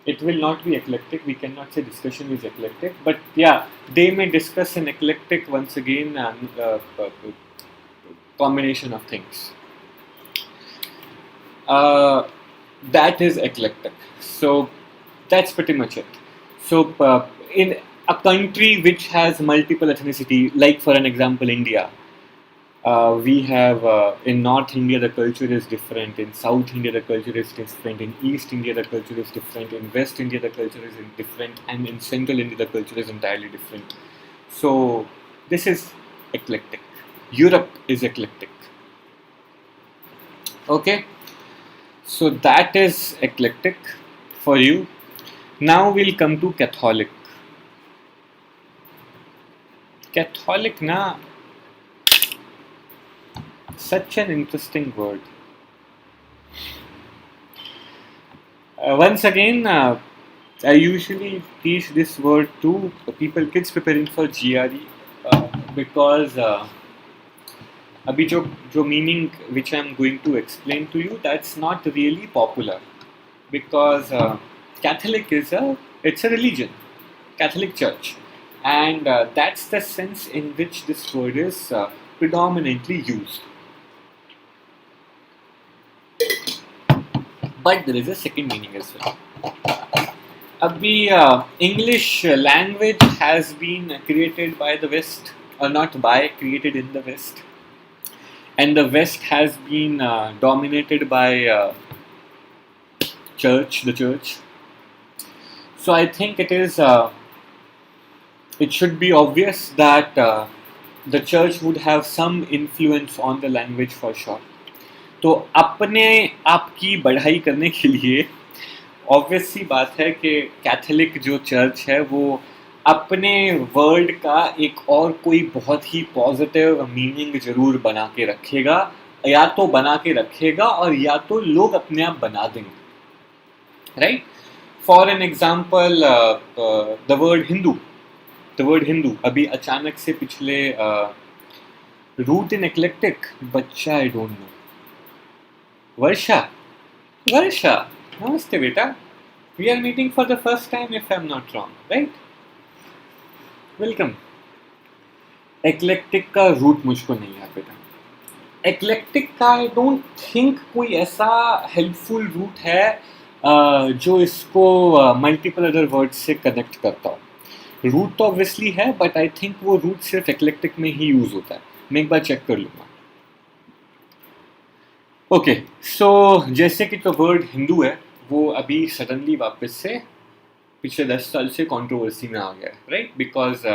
it will not be eclectic, we cannot say discussion is eclectic, but yeah, they may discuss an eclectic, once again, combination of things. That is eclectic. So that's pretty much it. So in a country which has multiple ethnicity, like for an example India, We have in North India the culture is different, in South India the culture is different, in East India the culture is different, in West India the culture is different, and in Central India the culture is entirely different. So this is eclectic. Europe is eclectic. Okay, so that is eclectic for you. Now we'll come to Catholic. Catholic na, such an interesting word. Once again, I usually teach this word to kids preparing for GRE, because अभी जो meaning which I am going to explain to you, that's not really popular, because Catholic it's a religion, Catholic Church, and that's the sense in which this word is predominantly used. But there is a second meaning as well. Abhi, English language has been created by the West, or not by, created in the West, and the West has been dominated by the church. So I think it should be obvious that the church would have some influence on the language for sure. तो अपने आप की बढ़ाई करने के लिए obvious सी बात है कि कैथोलिक जो चर्च है वो अपने वर्ड का एक और कोई बहुत ही पॉजिटिव मीनिंग जरूर बना के रखेगा, या तो बना के रखेगा और या तो लोग अपने आप बना देंगे, right? For an example, the word Hindu अभी अचानक से पिछले रूट इन एक्लेक्टिक, बच्चा आई डोंट नो. वर्षा, नमस्ते बेटा. We are meeting for the first time if I am not wrong, right? Welcome. Eclectic का रूट मुझको नहीं याद बेटा. एक्लेक्टिक का आई डोंट थिंक कोई ऐसा हेल्पफुल रूट है जो इसको मल्टीपल अदर वर्ड्स से कनेक्ट करता हो. रूट तो ऑब्वियसली है, बट आई थिंक वो रूट सिर्फ एक्लेक्टिक में ही यूज होता है. मैं एक बार चेक कर लूँगा. ओके, सो जैसे कि तो वर्ड हिंदू है वो अभी सडनली वापस से पिछले 10 साल से कंट्रोवर्सी में आ गया है, राइट? बिकॉज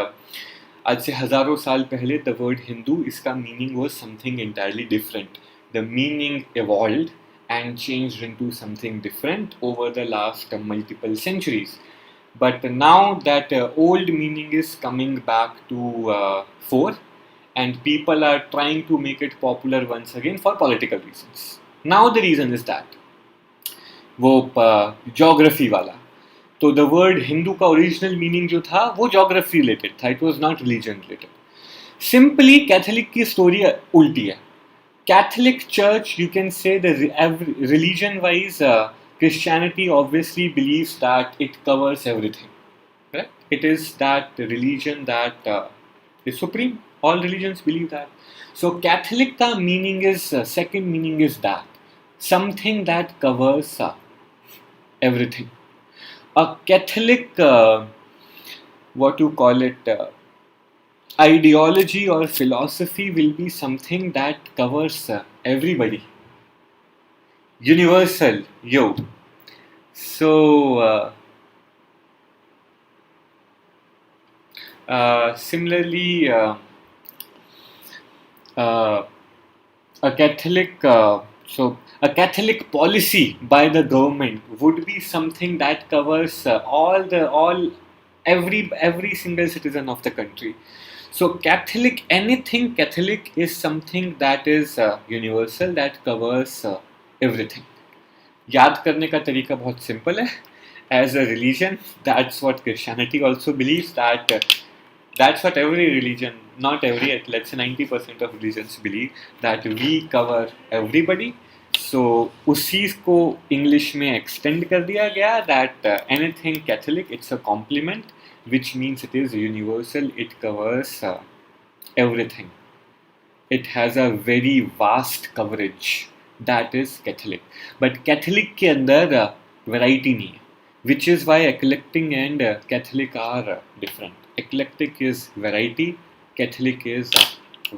आज से हज़ारों साल पहले द वर्ड हिंदू, इसका meaning was something entirely different. The meaning evolved and changed into something different over the last multiple centuries. But now that old meaning is coming back to fore, and people are trying to make it popular once again for political reasons. Now the reason is that वो geography वाला. तो the word Hindu का original meaning जो था वो geography related था, it was not religion related. Simply Catholic की story उल्टी है. Catholic Church, you can say the religion-wise, Christianity obviously believes that it covers everything. Right? It is that religion that is supreme. All religions believe that. So Catholic ka meaning is second meaning is that something that covers everything. A Catholic, what you call it? Ideology or philosophy will be something that covers everybody. Universal, yo. So, similarly, a Catholic, a Catholic policy by the government would be something that covers every single citizen of the country. So Catholic, anything Catholic is something that is universal, that covers everything. याद करने का तरीका बहुत simple है. As a religion, that's what Christianity also believes, that that's what every religion, not every, let's say 90% of religions believe, that we cover everybody. So उसी को English में extend कर दिया गया, that anything Catholic, it's a compliment, which means it is universal, it covers everything. It has a very vast coverage. That is Catholic. But Catholic के अंदर variety नहीं है, which is why eclectic and Catholic are different. Eclectic is variety, Catholic is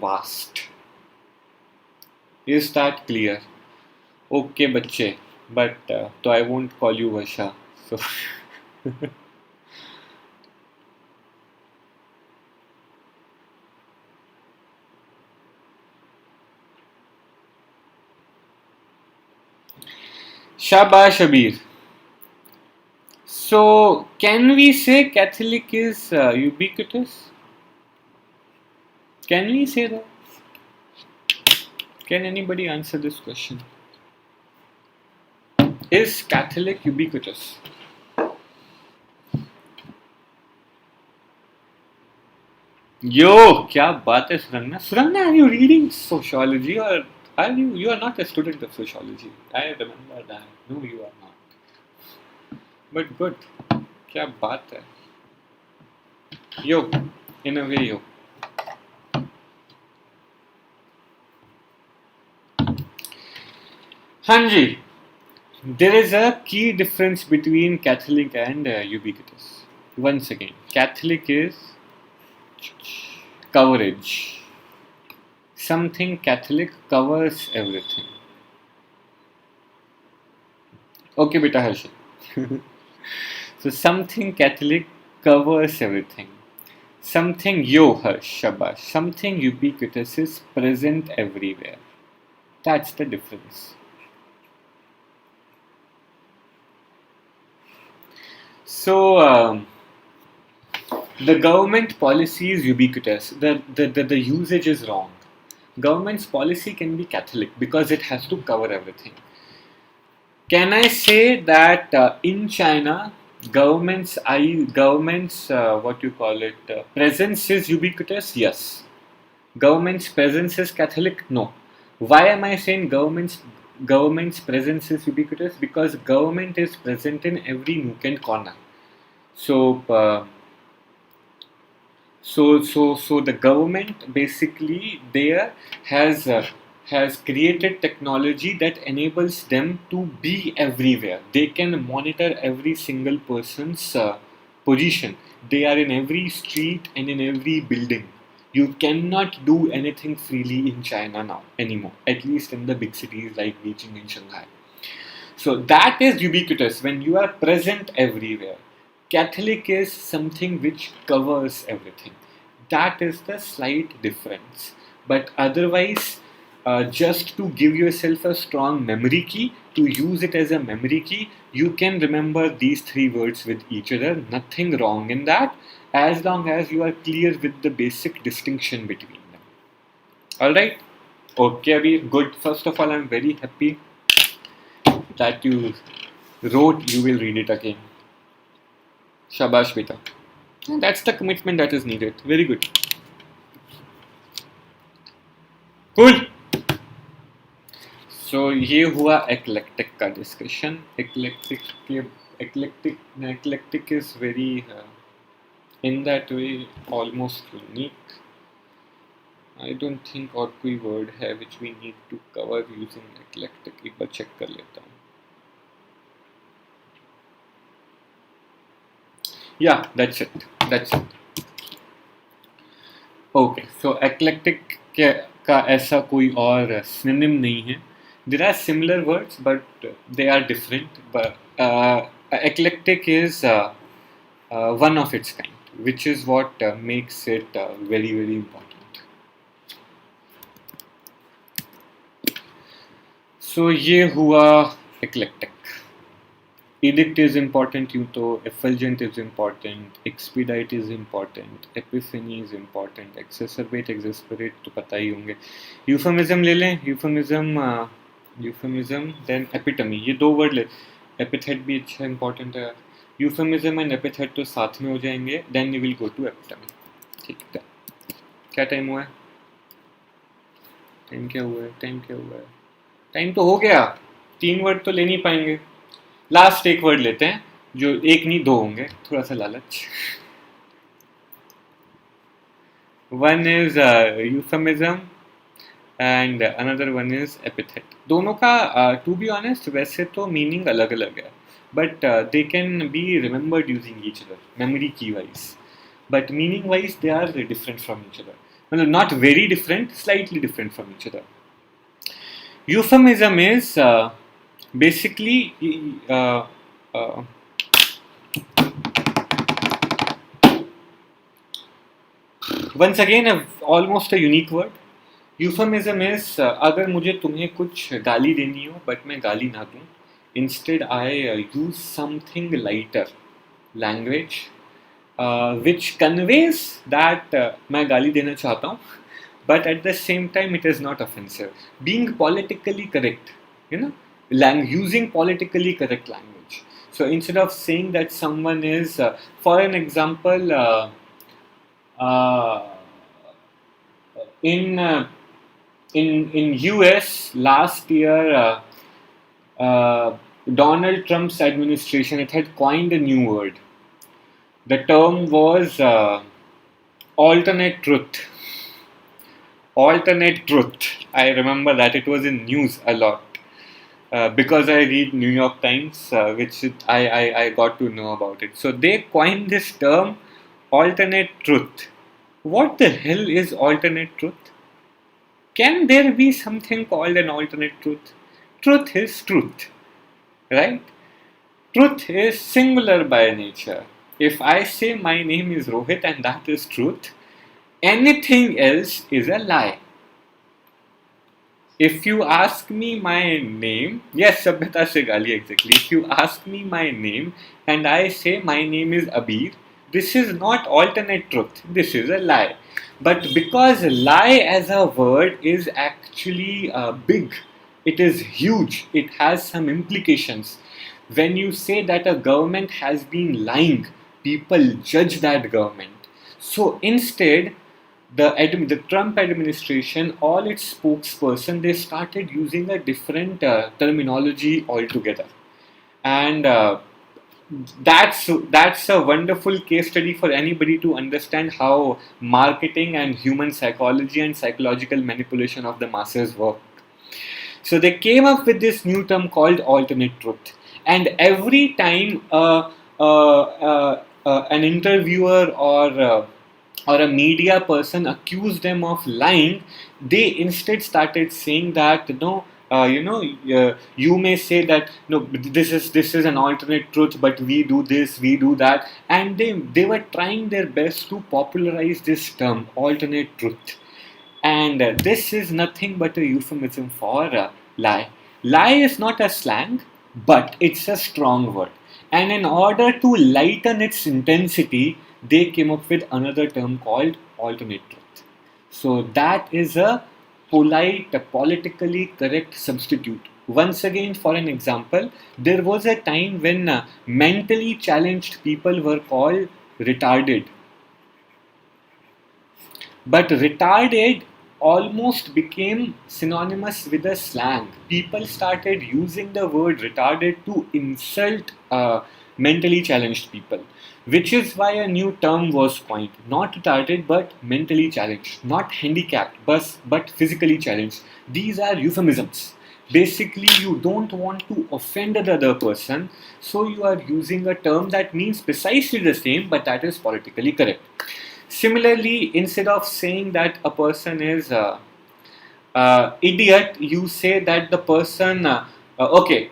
vast. Is that clear? Okay, बच्चे, but तो I won't call you Vasha. So Shabash Abir. So can we say Catholic is ubiquitous? Can we say that? Can anybody answer this question? Is Catholic ubiquitous? Yo, क्या बात है सुरंगना? Surangna, are you reading sociology or are you are not a student of sociology? I remember that. No, you are not. But good. क्या बात है? Yo, in a way, yo. Hanji, there is a key difference between Catholic and ubiquitous. Once again, Catholic is coverage. Something Catholic covers everything. Okay, beta Harshit. So something Catholic covers everything. Something yo Harsh, shabash. Something ubiquitous is present everywhere. That's the difference. So the government policy is ubiquitous. The usage is wrong. Government's policy can be Catholic because it has to cover everything. Can I say that in China, government's what you call it presence is ubiquitous? Yes. Government's presence is Catholic? No. Why am I saying government's presence is ubiquitous? Because government is present in every nook and corner. So so the government basically there has created technology that enables them to be everywhere. They can monitor every single person's position. They are in every street and in every building. You cannot do anything freely in China now anymore, at least in the big cities like Beijing and Shanghai. So that is ubiquitous when you are present everywhere. Catholic is something which covers everything. That is the slight difference. But otherwise, just to give yourself a strong memory key, to use it as a memory key, you can remember these three words with each other. Nothing wrong in that, as long as you are clear with the basic distinction between them. Alright? Okay, Abhi, good. First of all, I'm very happy that you wrote you will read it again. Shabash beta. And that's the commitment that is needed. Very good. Cool. So ये हुआ eclectic का discussion. Eclectic is very in that way almost unique. I don't think और कोई word है which we need to cover using eclectic. एक बार check कर लेता हूँ. Yeah, that's it. Okay, so eclectic का ऐसा कोई और synonym नहीं है. There are similar words, but they are different. But eclectic is one of its kind, which is what makes it very, very important. So ये हुआ eclectic. Edict is important, यूं तो effulgent is important, expedite is important, epiphany is important, exacerbate, exasperate तो पता ही होंगे. Euphemism ले लें. Euphemism then epitome. ये दो वर्ड ले. Epithet भी अच्छा important है. Euphemism and epithet तो साथ में हो जाएंगे. Then we will go to epitome. ठीक है. क्या टाइम हुआ है? टाइम क्या हुआ है? टाइम तो हो गया. 3 वर्ड तो ले नहीं पाएंगे. लास्ट एक वर्ड लेते हैं जो एक नहीं 2 होंगे. थोड़ा सा लालच. One is euphemism and another one is epithet. दोनों का to be honest वैसे तो meaning अलग अलग है, but they can be remembered using each other memory key wise, but meaning wise they are different from each other. Well, not very different, slightly different from each other. Euphemism is basically uh, once again almost a unique word. Euphemism is अगर मुझे तुम्हें कुछ गाली देनी हो but मैं गाली ना दूं, instead I use something lighter language which conveys that मैं गाली देना चाहता हूँ, but at the same time it is not offensive. Being politically correct, you know, using politically correct language. So instead of saying that someone is, for an example, uh, in in US last year, Donald Trump's administration, it had coined a new word. The term was alternate truth. Alternate truth. I remember that it was in news a lot. Because I read New York Times, I got to know about it. So they coined this term, alternate truth. What the hell is alternate truth? Can there be something called an alternate truth? Truth is truth, right? Truth is singular by nature. If I say my name is Rohit and that is truth, anything else is a lie. If you ask me my name, yes, Sabhyata se gali exactly. If you ask me my name and I say my name is Abir, this is not alternate truth. This is a lie. But because lie as a word is actually big, it is huge, it has some implications. When you say that a government has been lying, people judge that government. So instead, the Trump administration, all its spokesperson, they started using a different terminology altogether, and that's a wonderful case study for anybody to understand how marketing and human psychology and psychological manipulation of the masses work. So they came up with this new term called alternate truth, and every time an interviewer or a media person accused them of lying, they instead started saying that no, you may say that no, this is an alternate truth, but we do this, we do that, and they were trying their best to popularize this term, alternate truth. And this is nothing but a euphemism for lie. Lie is not a slang, but it's a strong word. And in order to lighten its intensity, they came up with another term called alternate truth. So that is a polite, politically correct substitute. Once again, for an example, there was a time when mentally challenged people were called retarded. But retarded almost became synonymous with a slang. People started using the word retarded to insult mentally challenged people, which is why a new term was coined. Not retarded, but mentally challenged. Not handicapped, but physically challenged. These are euphemisms. Basically, you don't want to offend the other person, so you are using a term that means precisely the same, but that is politically correct. Similarly, instead of saying that a person is idiot, you say that the person, okay,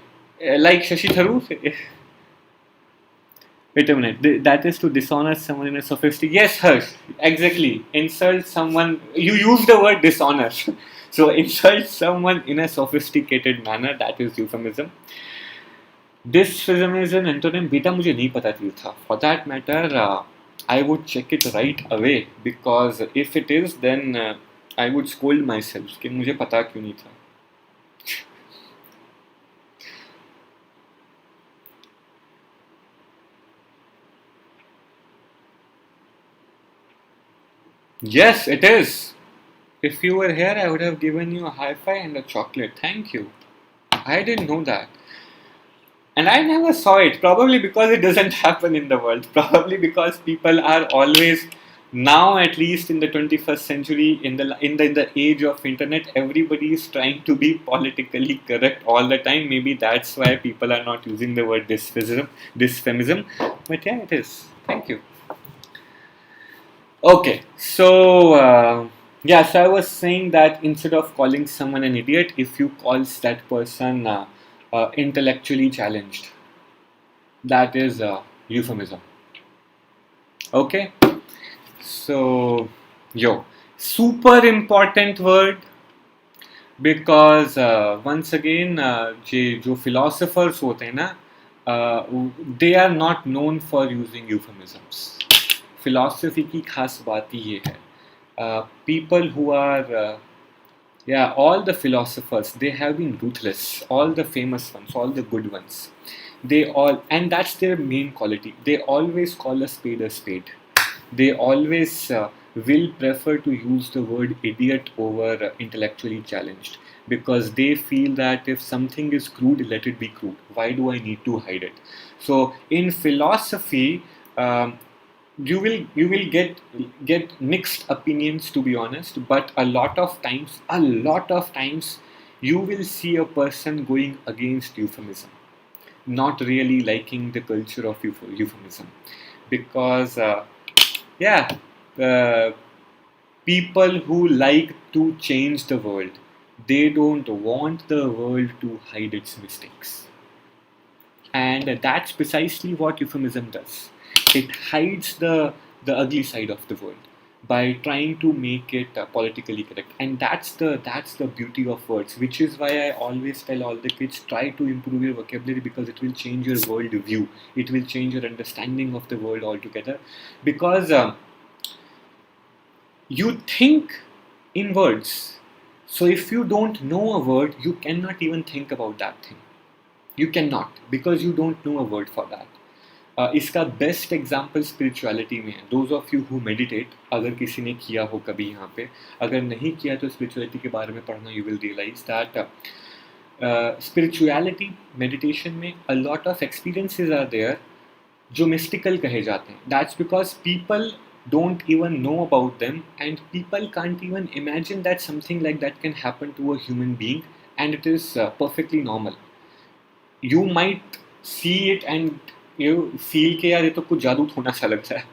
like Shashi Tharoor. Wait a minute, that is to dishonor someone in a sophisticated. Yes, Harsh, exactly. Insult someone. You use the word dishonor. So insult someone in a sophisticated manner. That is euphemism. Dysphism is an antonym. बेटा मुझे नहीं पता था. For that matter, I would check it right away, because if it is, then I would scold myself कि मुझे पता क्यों नहीं था. Yes, it is. If you were here, I would have given you a high five and a chocolate. Thank you. I didn't know that. And I never saw it, probably because it doesn't happen in the world. Probably because people are always, now at least in the 21st century, in the age of internet, everybody is trying to be politically correct all the time. Maybe that's why people are not using the word dysphemism. But yeah, it is. Thank you. Okay, so Yeah, so I was saying that instead of calling someone an idiot, if you calls that person intellectually challenged, that is euphemism. Okay, so yo, super important word because once again जो philosophers होते हैं ना they are not known for using euphemisms. Philosophy की खास बात ही ये है. People who are yeah, all the philosophers, they have been ruthless. All the famous ones, all the good ones. They all, and that's their main quality. They always call a spade a spade. They always will prefer to use the word idiot over intellectually challenged because they feel that if something is crude, let it be crude. Why do I need to hide it? So in philosophy, you will get mixed opinions, to be honest, but a lot of times you will see a person going against euphemism, not really liking the culture of euphemism, because yeah, uh, people who like to change the world, they don't want the world to hide its mistakes. And that's precisely what euphemism does. It hides the ugly side of the world by trying to make it politically correct. And that's the beauty of words, which is why I always tell all the kids, try to improve your vocabulary because it will change your world view. It will change your understanding of the world altogether. Because you think in words. So if you don't know a word, you cannot even think about that thing. You cannot, because you don't know a word for that. इसका best example spirituality में है. Those of you who meditate, अगर किसी ने किया हो कभी यहाँ पे, अगर नहीं किया तो स्पिरिचुअलिटी के बारे में पढ़ना. You will realize that spirituality meditation में a lot of experiences are there जो मिस्टिकल कहे जाते हैं. That's because people don't even know about them, and people can't even imagine that something like that can happen to a human being, and it is perfectly normal. You might see it and you feel कि यार ये तो कुछ जादू थोड़ा सा लगता है,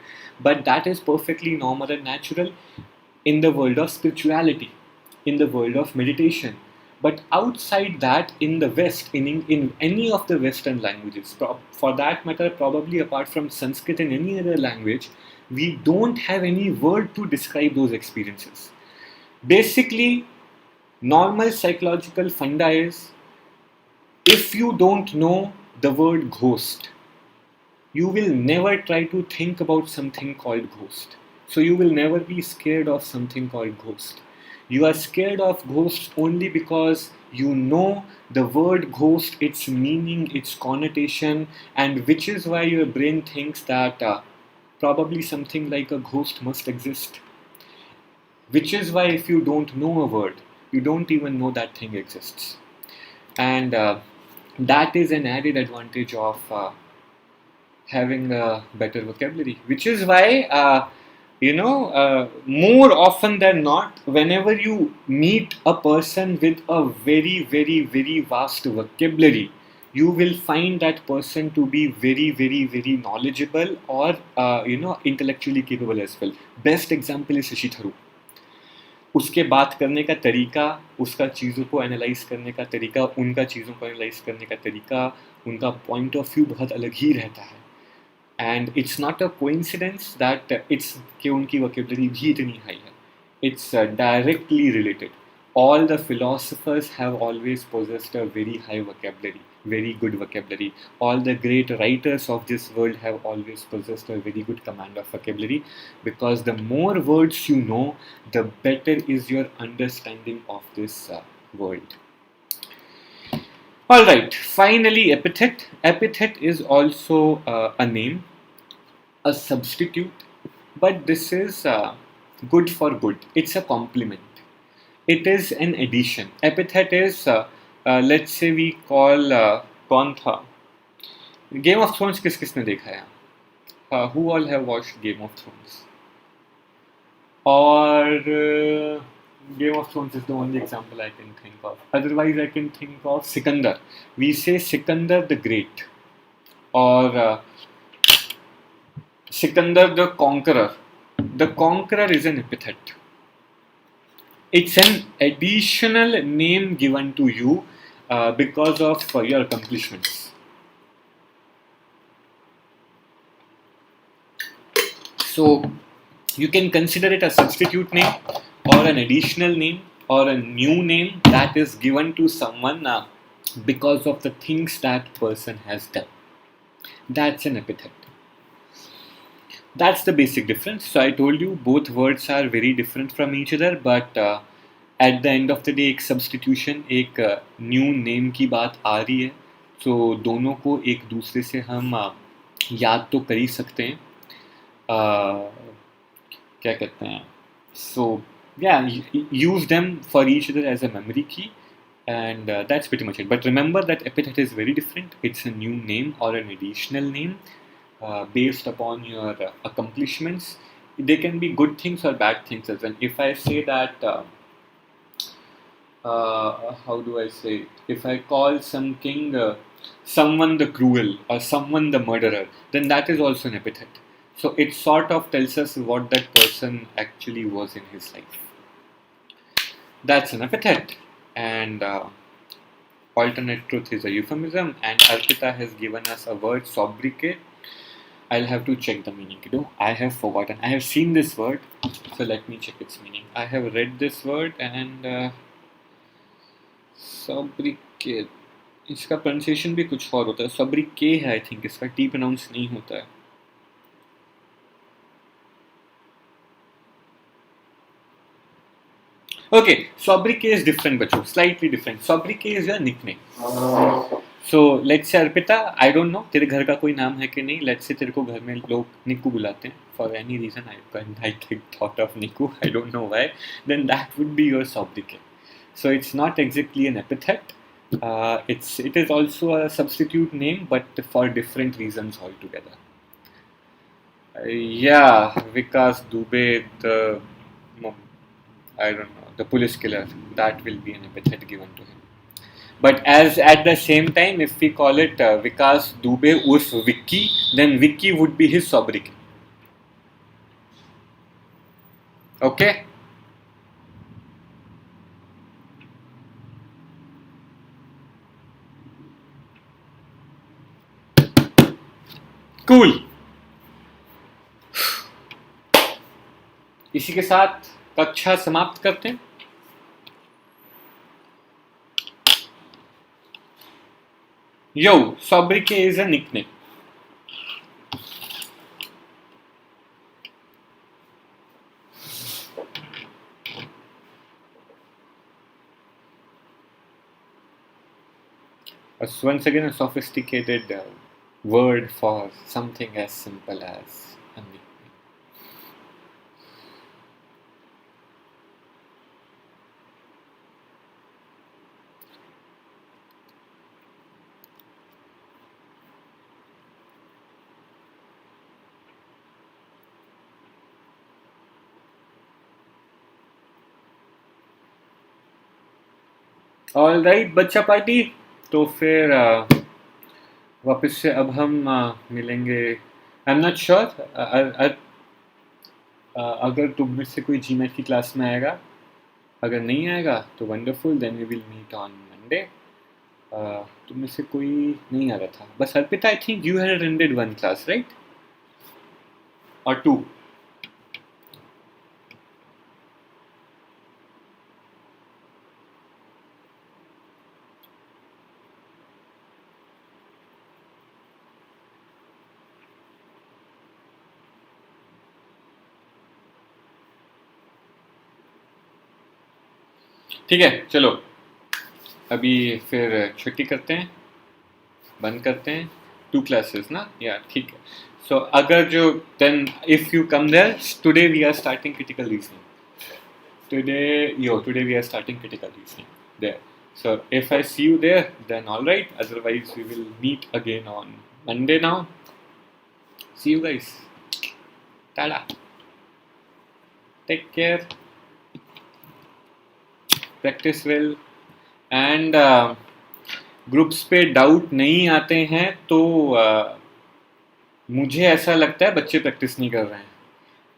but that is perfectly normal and natural in the world of spirituality, in the world of meditation. But outside that, in the West, in any of the Western languages, for that matter, probably apart from Sanskrit and any other language, we don't have any word to describe those experiences. Basically, normal psychological funda is, if you don't know the word ghost, you will never try to think about something called ghost. So you will never be scared of something called ghost. You are scared of ghosts only because you know the word ghost, its meaning, its connotation, and which is why your brain thinks that probably something like a ghost must exist. Which is why if you don't know a word, you don't even know that thing exists. And that is an added advantage of having a better vocabulary, which is why more often than not, whenever you meet a person with a very very very vast vocabulary, you will find that person to be very very very knowledgeable or intellectually capable as well. Best example is Shashi Tharoor. उसके बात करने का तरीका, उसका चीज़ों को analyse करने का तरीका, उनका चीज़ों को एनालाइज करने का तरीका, उनका पॉइंट ऑफ व्यू बहुत अलग ही रहता है. And it's not a coincidence that it's कि उनकी वोकेबलरी भी इतनी हाई है. It's directly related. All the philosophers have always possessed a very high vocabulary, very good vocabulary. All the great writers of this world have always possessed a very good command of vocabulary, because the more words you know, the better is your understanding of this world. All right, finally, epithet. Epithet is also a name, a substitute, but this is good for good. It's a compliment. It is an addition. Epithet is, let's say we call, कौन था? Game of Thrones किस किसने देखा है? Who all have watched Game of Thrones? Or Game of Thrones is the only example I can think of. Otherwise, I can think of Sikandar. We say Sikandar the Great, or Sikandar the Conqueror. The Conqueror is an epithet. It's an additional name given to you because of your accomplishments. So you can consider it a substitute name or an additional name or a new name that is given to someone because of the things that person has done. That's an epithet. That's the basic difference. So I told you both words are very different from each other, but at the end of the day एक substitution, एक new name की बात आ रही है. So दोनों को एक दूसरे से हम याद तो कर ही सकते हैं. क्या कहते हैं? So yeah, use them for each other as a memory key. And that's pretty much it. But remember that epithet is very different. It's a new name or an additional name based upon your accomplishments. They can be good things or bad things as well. If I say that, how do I say it? If I call someone the cruel or someone the murderer, then that is also an epithet. So it sort of tells us what that person actually was in his life. That's an epithet. And alternate truth is a euphemism, and Arpita has given us a word sobriquet. I'll have to check the meaning. I have forgotten. I have seen this word, so let me check its meaning. I have read this word and sobriquet. इसका pronunciation भी कुछ और होता है. sobriquet है, I think. इसका T pronounce नहीं होता है. Okay, sobriquet is different, बच्चों. Slightly different. Sobriquet is your nickname. So let's say Arpita, I don't know तेरे घर का कोई नाम है कि नहीं. Let's say तेरे को घर में लोग निक्कू बुलाते हैं. For any reason I thought of Niku. I don't know why. Then that would be your sobriquet. So it's not exactly an epithet. It is also a substitute name, but for different reasons altogether. Yeah, Vikas Dubey, I don't know, the police killer, that will be an epithet given to him. But as at the same time, if we call it Vikas Dubey urf Vicky, then Vicky would be his sobriquet. Okay? Cool. इसी के साथ कक्षा समाप्त करते हैं. Yo, sobriquet is a nickname. Once again, a sophisticated word for something as simple as a nickname. All right बच्चा party. तो फिर वापस से अब हम मिलेंगे. आई एम नॉट श्योर अगर तुम में से कोई जीमेट की क्लास में आएगा. अगर नहीं आएगा तो wonderful, then we will meet on Monday. तुम में से कोई नहीं आ रहा था. बस Arpita, I think you had attended one class right, और टू. ठीक है, चलो अभी फिर छुट्टी करते हैं, बंद करते हैं. 2 क्लासेस ना, या ठीक है. सो अगर जो then if you come there, today we are starting critical reasoning. Today we are starting critical reasoning there. So if I see you there, then all right. Otherwise, we will meet again on Monday now. See you guys. Tada. Take care. Practice well. And groups पे doubt नहीं आते हैं तो मुझे ऐसा लगता है बच्चे प्रैक्टिस नहीं कर रहे हैं.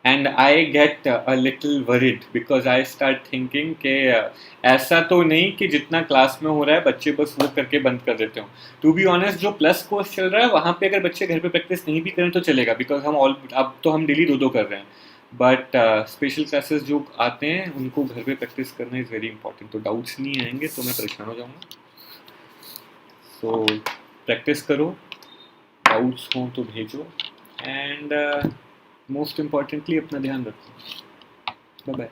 And I get a little worried because I start thinking कि ऐसा तो नहीं कि जितना क्लास में हो रहा है बच्चे बस वो करके बंद कर देते हो। टू बी ऑनेस्ट, जो प्लस कोर्स चल रहा है वहाँ पे अगर बच्चे घर पे प्रैक्टिस नहीं भी करें तो चलेगा, बिकॉज हम ऑल अब तो हम डेली 2-2 कर रहे हैं। बट स्पेशल क्लासेस जो आते हैं उनको घर पे प्रैक्टिस करना इज़ वेरी इंपॉर्टेंट। तो डाउट्स नहीं आएंगे तो मैं परेशान हो जाऊँगा। सो प्रैक्टिस करो, डाउट्स हों तो भेजो, एंड मोस्ट इम्पॉर्टेंटली अपना ध्यान रखो। Bye bye.